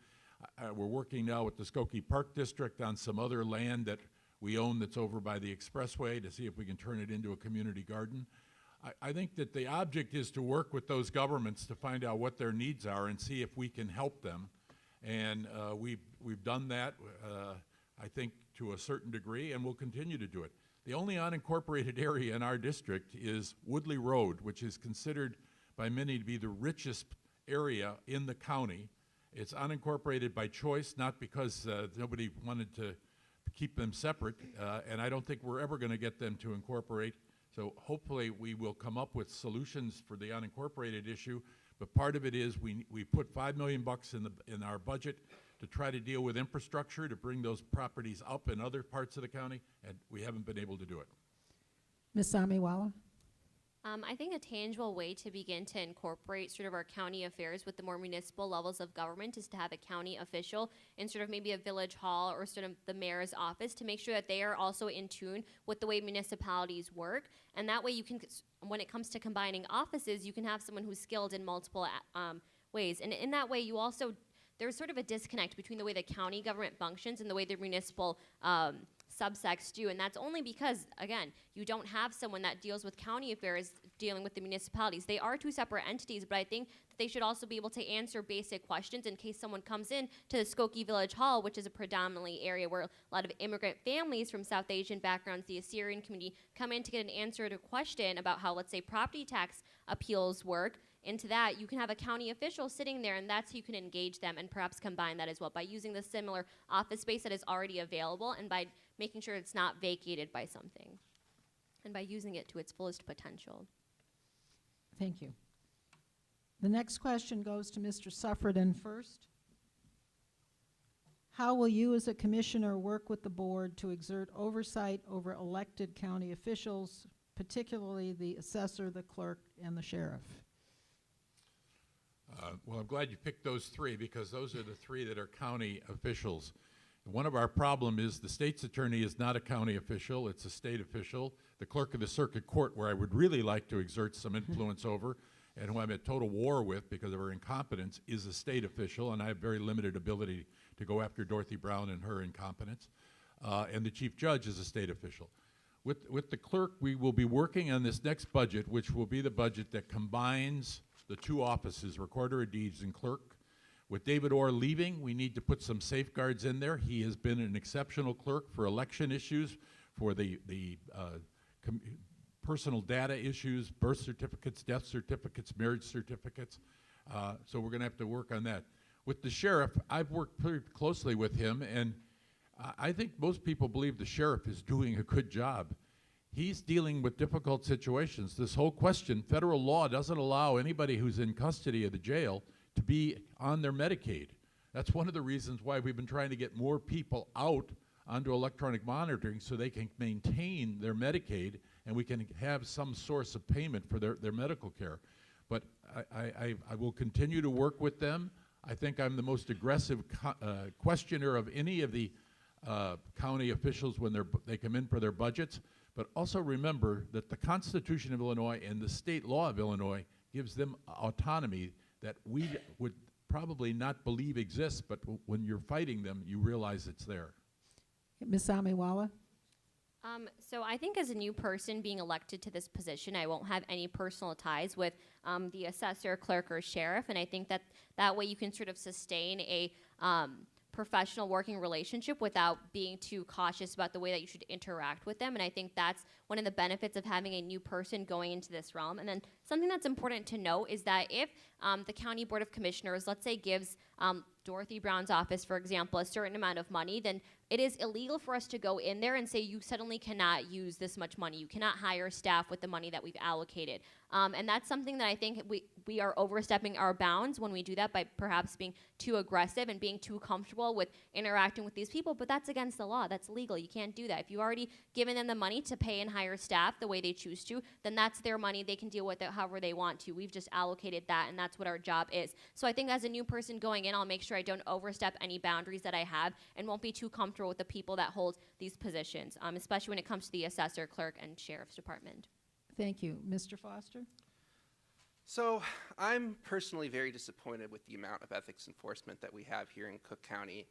S5: We're working now with the Skokie Park District on some other land that we own that's over by the expressway to see if we can turn it into a community garden. I think that the object is to work with those governments to find out what their needs are and see if we can help them. And we've done that, I think, to a certain degree, and we'll continue to do it. The only unincorporated area in our district is Woodley Road, which is considered by many to be the richest area in the county. It's unincorporated by choice, not because nobody wanted to keep them separate, and I don't think we're ever going to get them to incorporate. So hopefully we will come up with solutions for the unincorporated issue, but part of it is we put $5 million in our budget to try to deal with infrastructure, to bring those properties up in other parts of the county, and we haven't been able to do it.
S2: Ms. Amiwala?
S3: I think a tangible way to begin to incorporate sort of our county affairs with the more municipal levels of government is to have a county official in sort of maybe a village hall or sort of the mayor's office to make sure that they are also in tune with the way municipalities work. And that way you can, when it comes to combining offices, you can have someone who's skilled in multiple ways. And in that way, you also, there's sort of a disconnect between the way the county government functions and the way the municipal subsects do, and that's only because, again, you don't have someone that deals with county affairs dealing with the municipalities. They are two separate entities, but I think that they should also be able to answer basic questions in case someone comes in to the Skokie Village Hall, which is a predominantly area where a lot of immigrant families from South Asian backgrounds, the Assyrian community, come in to get an answer to a question about how, let's say, property tax appeals work. Into that, you can have a county official sitting there, and that's how you can engage them and perhaps combine that as well by using the similar office space that is already available and by making sure it's not vacated by something and by using it to its fullest potential.
S2: Thank you. The next question goes to Mr. Suffredin first. How will you as a commissioner work with the board to exert oversight over elected county officials, particularly the assessor, the clerk, and the sheriff?
S5: Well, I'm glad you picked those three because those are the three that are county officials. One of our problem is the state's attorney is not a county official, it's a state official. The clerk of the circuit court, where I would really like to exert some influence over and who I'm at total war with because of her incompetence, is a state official, and I have very limited ability to go after Dorothy Brown and her incompetence. And the chief judge is a state official. With the clerk, we will be working on this next budget, which will be the budget that combines the two offices, recorder of deeds and clerk. With David Orr leaving, we need to put some safeguards in there. He has been an exceptional clerk for election issues, for the personal data issues, birth certificates, death certificates, marriage certificates. So we're going to have to work on that. With the sheriff, I've worked pretty closely with him, and I think most people believe the sheriff is doing a good job. He's dealing with difficult situations. This whole question, federal law doesn't allow anybody who's in custody of the jail to be on their Medicaid. That's one of the reasons why we've been trying to get more people out onto electronic monitoring so they can maintain their Medicaid and we can have some source of payment for their medical care. But I will continue to work with them. I think I'm the most aggressive questioner of any of the county officials when they come in for their budgets. But also remember that the Constitution of Illinois and the state law of Illinois gives them autonomy that we would probably not believe exists, but when you're fighting them, you realize it's there.
S2: Ms. Amiwala?
S3: So I think as a new person being elected to this position, I won't have any personal ties with the assessor, clerk, or sheriff, and I think that way you can sort of sustain a professional working relationship without being too cautious about the way that you should interact with them. And I think that's one of the benefits of having a new person going into this realm. And then something that's important to note is that if the County Board of Commissioners, let's say, gives Dorothy Brown's office, for example, a certain amount of money, then it is illegal for us to go in there and say you suddenly cannot use this much money. You cannot hire staff with the money that we've allocated. And that's something that I think we are overstepping our bounds when we do that by perhaps being too aggressive and being too comfortable with interacting with these people. But that's against the law. That's illegal. You can't do that. If you've already given them the money to pay and hire staff the way they choose to, then that's their money. They can deal with it however they want to. We've just allocated that, and that's what our job is. So I think as a new person going in, I'll make sure I don't overstep any boundaries that I have and won't be too comfortable with the people that hold these positions, especially when it comes to the assessor, clerk, and sheriff's department.
S2: Thank you. Mr. Foster?
S4: So I'm personally very disappointed with the amount of ethics enforcement that we have here in Cook County.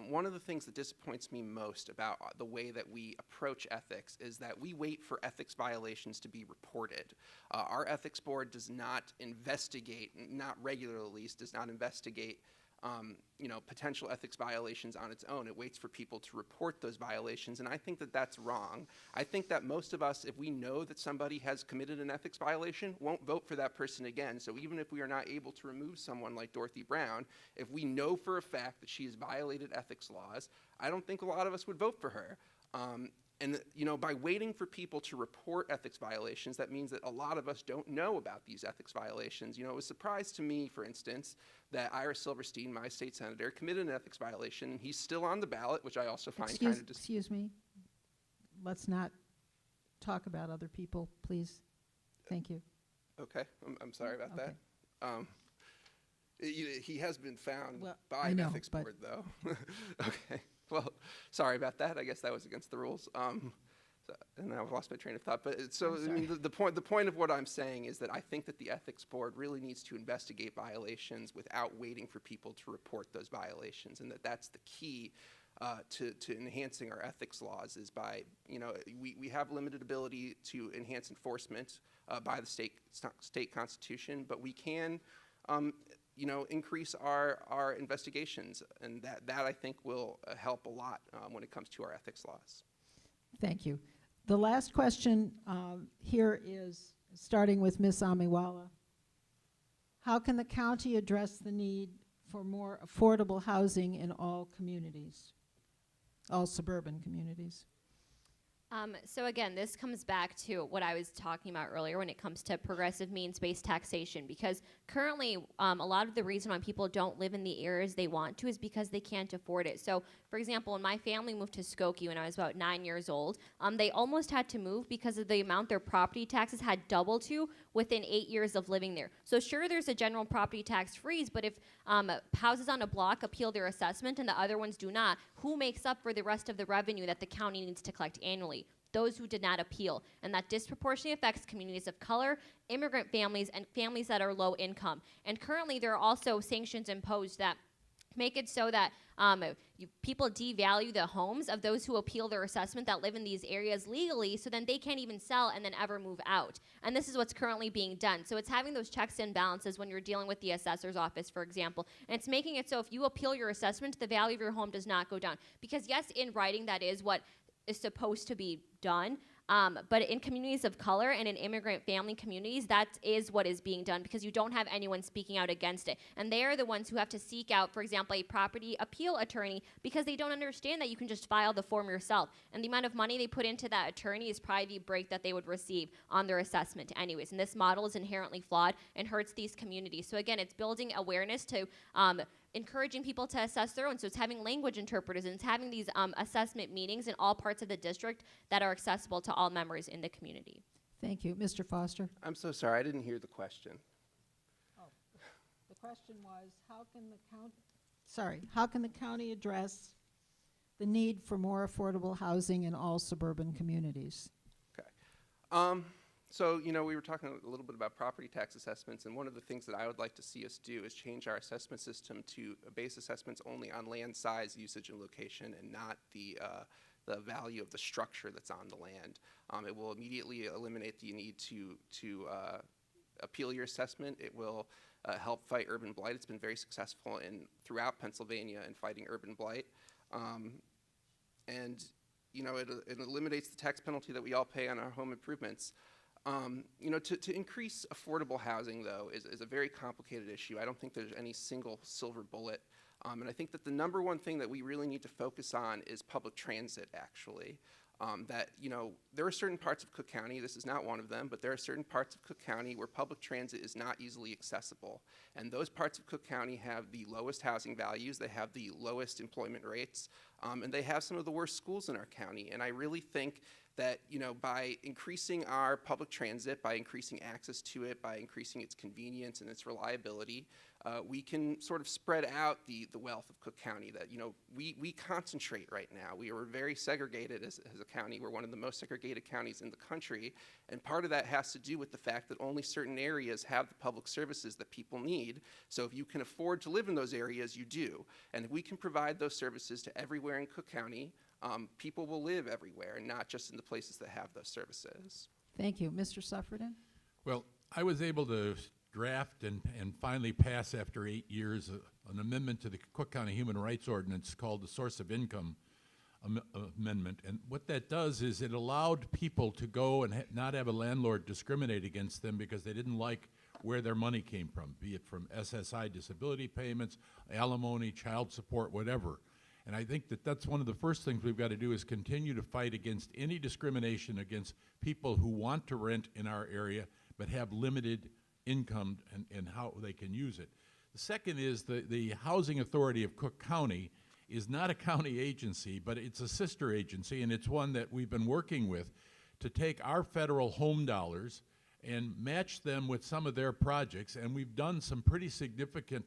S4: One of the things that disappoints me most about the way that we approach ethics is that we wait for ethics violations to be reported. Our ethics board does not investigate, not regularly at least, does not investigate potential ethics violations on its own. It waits for people to report those violations, and I think that that's wrong. I think that most of us, if we know that somebody has committed an ethics violation, won't vote for that person again. So even if we are not able to remove someone like Dorothy Brown, if we know for a fact that she has violated ethics laws, I don't think a lot of us would vote for her. By waiting for people to report ethics violations, that means that a lot of us don't know about these ethics violations. It was a surprise to me, for instance, that Ira Silverstein, my state senator, committed an ethics violation. He's still on the ballot, which I also find kind of
S2: Excuse me. Let's not talk about other people, please. Thank you.
S4: Okay, I'm sorry about
S2: Okay.
S4: that. He has been found
S2: Well,
S4: by
S2: I
S4: an
S2: know,
S4: ethics
S2: but-
S4: board, though. Okay, well, sorry about that. I guess that was against the rules. And I've lost my train of thought. But the point of what I'm saying is that I think that the ethics board really needs to investigate violations without waiting for people to report those violations, and that's the key to enhancing our ethics laws. Is by we have limited ability to enhance enforcement by the state constitution, but we can increase our investigations, and that I think will help a lot when it comes to our ethics laws.
S2: Thank you. The last question here is, starting with Ms. Amiwala. How can the county address the need for more affordable housing in all communities, all suburban communities?
S3: So again, this comes back to what I was talking about earlier when it comes to progressive means-based taxation, because currently a lot of the reason why people don't live in the areas they want to is because they can't afford it. So for example, when my family moved to Skokie when I was about 9 years old, they almost had to move because of the amount their property taxes had doubled to within 8 years of living there. So sure, there's a general property tax freeze, but if houses on a block appeal their assessment and the other ones do not, who makes up for the rest of the revenue that the county needs to collect annually? Those who did not appeal. And that disproportionately affects communities of color, immigrant families, and families that are low income. And currently there are also sanctions imposed that make it so that people devalue the homes of those who appeal their assessment that live in these areas legally, so then they can't even sell and then ever move out. And this is what's currently being done. So it's having those checks and balances when you're dealing with the assessor's office, for example. And it's making it so if you appeal your assessment, the value of your home does not go down. Because yes, in writing, that is what is supposed to be done. But in communities of color and in immigrant family communities, that is what is being done because you don't have anyone speaking out against it. And they are the ones who have to seek out, for example, a property appeal attorney because they don't understand that you can just file the form yourself. And the amount of money they put into that attorney is probably the break that they would receive on their assessment anyways. And this model is inherently flawed and hurts these communities. So again, it's building awareness to encouraging people to assess their own. So it's having language interpreters and it's having these assessment meetings in all parts of the district that are accessible to all members in the community.
S2: Thank you. Mr. Foster?
S4: I'm so sorry, I didn't hear the question.
S2: The question was, how can the county address the need for more affordable housing in all suburban communities?
S4: Okay. So, we were talking a little bit about property tax assessments, and one of the things that I would like to see us do is change our assessment system to base assessments only on land size, usage, and location, and not the value of the structure that's on the land. It will immediately eliminate the need to appeal your assessment. It will help fight urban blight. It's been very successful throughout Pennsylvania in fighting urban blight. And it eliminates the tax penalty that we all pay on our home improvements. To increase affordable housing, though, is a very complicated issue. I don't think there's any single silver bullet. And I think that the number one thing that we really need to focus on is public transit, actually. There are certain parts of Cook County, this is not one of them, but there are certain parts of Cook County where public transit is not easily accessible. And those parts of Cook County have the lowest housing values, they have the lowest employment rates, And they have some of the worst schools in our county. And I really think that, by increasing our public transit, by increasing access to it, by increasing its convenience and its reliability, we can sort of spread out the wealth of Cook County. That, we concentrate right now. We are very segregated as a county. We're one of the most segregated counties in the country. And part of that has to do with the fact that only certain areas have the public services that people need. So if you can afford to live in those areas, you do. And if we can provide those services to everywhere in Cook County, people will live everywhere and not just in the places that have those services.
S2: Thank you. Mr. Suffredin?
S5: Well, I was able to draft and finally pass after 8 years an amendment to the Cook County Human Rights Ordinance called the Source of Income Amendment. And what that does is it allowed people to go and not have a landlord discriminate against them because they didn't like where their money came from, be it from SSI disability payments, alimony, child support, whatever. And I think that that's one of the first things we've got to do is continue to fight against any discrimination against people who want to rent in our area but have limited income and how they can use it. The second is the Housing Authority of Cook County is not a county agency, but it's a sister agency, and it's one that we've been working with to take our federal home dollars and match them with some of their projects, and we've done some pretty significant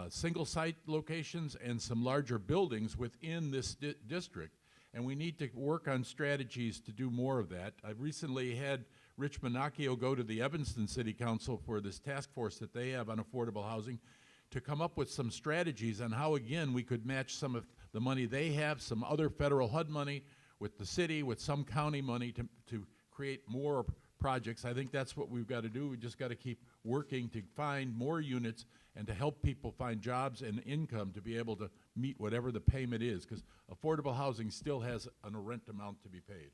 S5: single-site locations and some larger buildings within this district, and we need to work on strategies to do more of that. I recently had Rich Minacchio go to the Evanston City Council for this task force that they have on affordable housing to come up with some strategies on how, again, we could match some of the money they have, some other federal HUD money, with the city, with some county money to create more projects. I think that's what we've got to do. We just got to keep working to find more units and to help people find jobs and income to be able to meet whatever the payment is, because affordable housing still has a rent amount to be paid.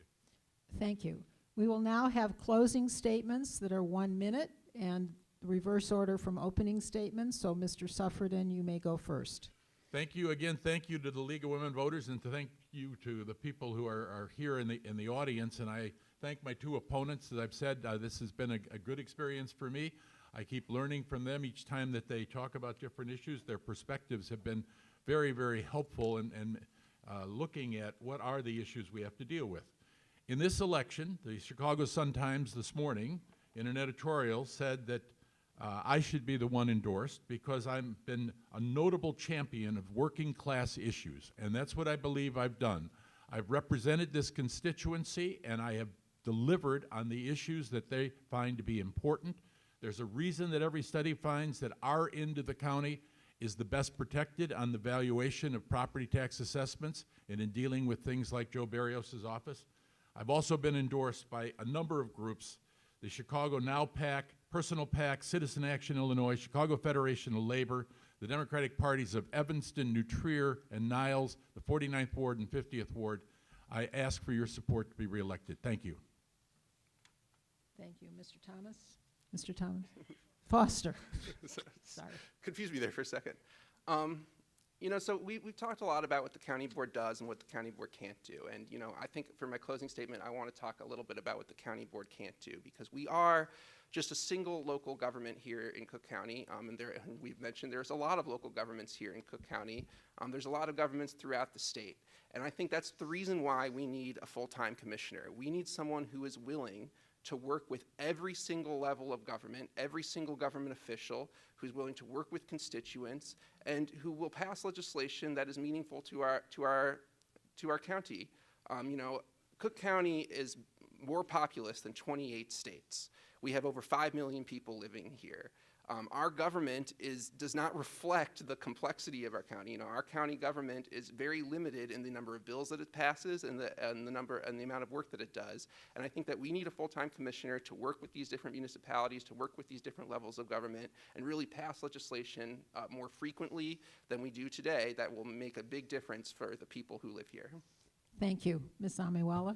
S2: Thank you. We will now have closing statements that are 1 minute and reverse order from opening statements. So, Mr. Suffredin, you may go first.
S5: Thank you again. Thank you to the League of Women Voters, and thank you to the people who are here in the audience. And I thank my two opponents. As I've said, this has been a good experience for me. I keep learning from them each time that they talk about different issues. Their perspectives have been very, very helpful in looking at what are the issues we have to deal with. In this election, the Chicago Sun-Times this morning, in an editorial, said that I should be the one endorsed because I've been a notable champion of working class issues, and that's what I believe I've done. I've represented this constituency, and I have delivered on the issues that they find to be important. There's a reason that every study finds that our end of the county is the best protected on the valuation of property tax assessments and in dealing with things like Joe Barrios' office. I've also been endorsed by a number of groups, the Chicago Now PAC, Personal PAC, Citizen Action Illinois, Chicago Federation of Labor, the Democratic parties of Evanston, New Trier, and Niles, the 49th Ward and 50th Ward. I ask for your support to be reelected. Thank you.
S2: Thank you. Mr. Thomas? Mr. Thomas? Foster. Sorry.
S4: Confused me there for a second. So we've talked a lot about what the county board does and what the county board can't do. And, I think for my closing statement, I want to talk a little bit about what the county board can't do, because we are just a single local government here in Cook County. And we've mentioned there's a lot of local governments here in Cook County. There's a lot of governments throughout the state. And I think that's the reason why we need a full-time commissioner. We need someone who is willing to work with every single level of government, every single government official, who's willing to work with constituents, and who will pass legislation that is meaningful to our county. Cook County is more populous than 28 states. We have over 5 million people living here. Our government does not reflect the complexity of our county. Our county government is very limited in the number of bills that it passes and the number and the amount of work that it does. And I think that we need a full-time commissioner to work with these different municipalities, to work with these different levels of government, and really pass legislation more frequently than we do today that will make a big difference for the people who live here.
S2: Thank you. Ms. Amiwala?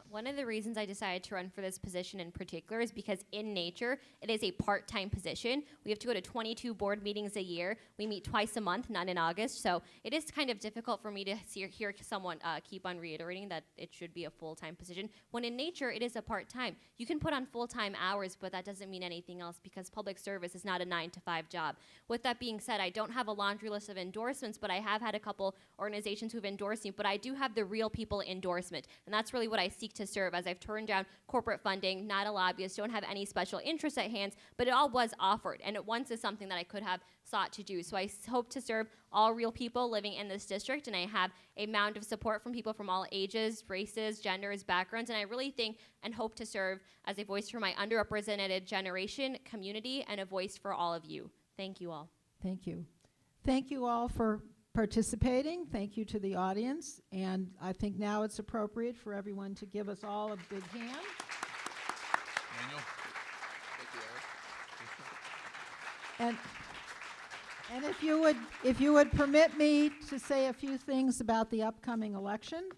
S3: One of the reasons I decided to run for this position in particular is because in nature, it is a part-time position. We have to go to 22 board meetings a year. We meet twice a month, not in August. So it is kind of difficult for me to hear someone keep on reiterating that it should be a full-time position, when in nature, it is a part-time. You can put on full-time hours, but that doesn't mean anything else because public service is not a 9-to-5 job. With that being said, I don't have a laundry list of endorsements, but I have had a couple organizations who've endorsed me, but I do have the real people endorsement, and that's really what I seek to serve, as I've turned down corporate funding, not a lobbyist, don't have any special interests at hand, but it all was offered, and it once is something that I could have sought to do. So I hope to serve all real people living in this district, and I have a mound of support from people from all ages, races, genders, backgrounds, and I really think and hope to serve as a voice for my underrepresented generation, community, and a voice for all of you. Thank you all.
S2: Thank you. Thank you all for participating. Thank you to the audience. And I think now it's appropriate for everyone to give us all a big hand.
S5: Daniel?
S4: Thank you, Aaron.
S2: And if you would permit me to say a few things about the upcoming election.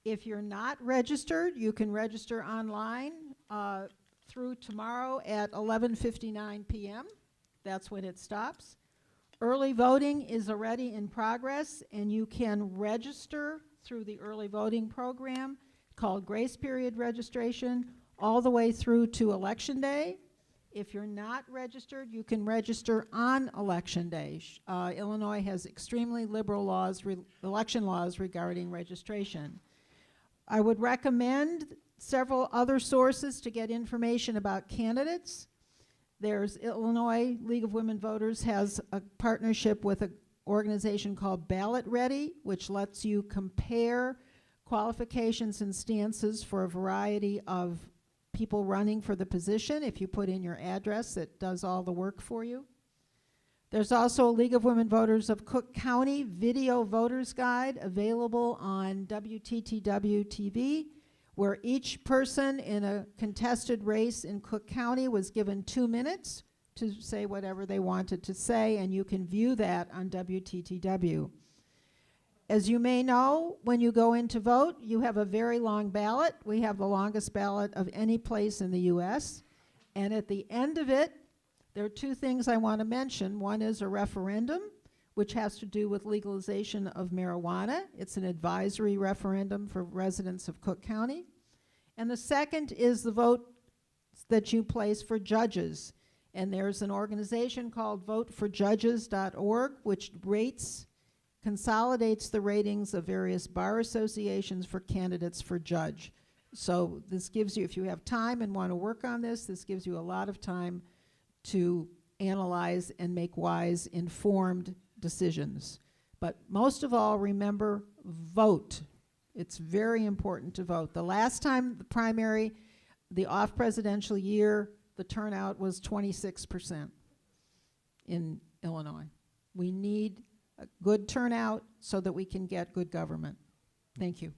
S2: If you're not registered, you can register online through tomorrow at 11:59 p.m. That's when it stops. Early voting is already in progress, and you can register through the early voting program called Grace Period Registration all the way through to Election Day. If you're not registered, you can register on Election Day. Illinois has extremely liberal laws, election laws regarding registration. I would recommend several other sources to get information about candidates. There's Illinois League of Women Voters has a partnership with an organization called Ballot Ready, which lets you compare qualifications and stances for a variety of people running for the position. If you put in your address, it does all the work for you. There's also a League of Women Voters of Cook County video voters guide available on WTTW TV, where each person in a contested race in Cook County was given 2 minutes to say whatever they wanted to say, and you can view that on WTTW. As you may know, when you go in to vote, you have a very long ballot. We have the longest ballot of any place in the U.S., and at the end of it, there are two things I want to mention. One is a referendum, which has to do with legalization of marijuana. It's an advisory referendum for residents of Cook County. And the second is the vote that you place for judges. And there's an organization called voteforjudges.org, which consolidates the ratings of various bar associations for candidates for judge. So this gives you, if you have time and want to work on this gives you a lot of time to analyze and make wise, informed decisions. But most of all, remember, vote. It's very important to vote. The last time the primary, the off-presidential year, the turnout was 26% in Illinois. We need a good turnout so that we can get good government. Thank you.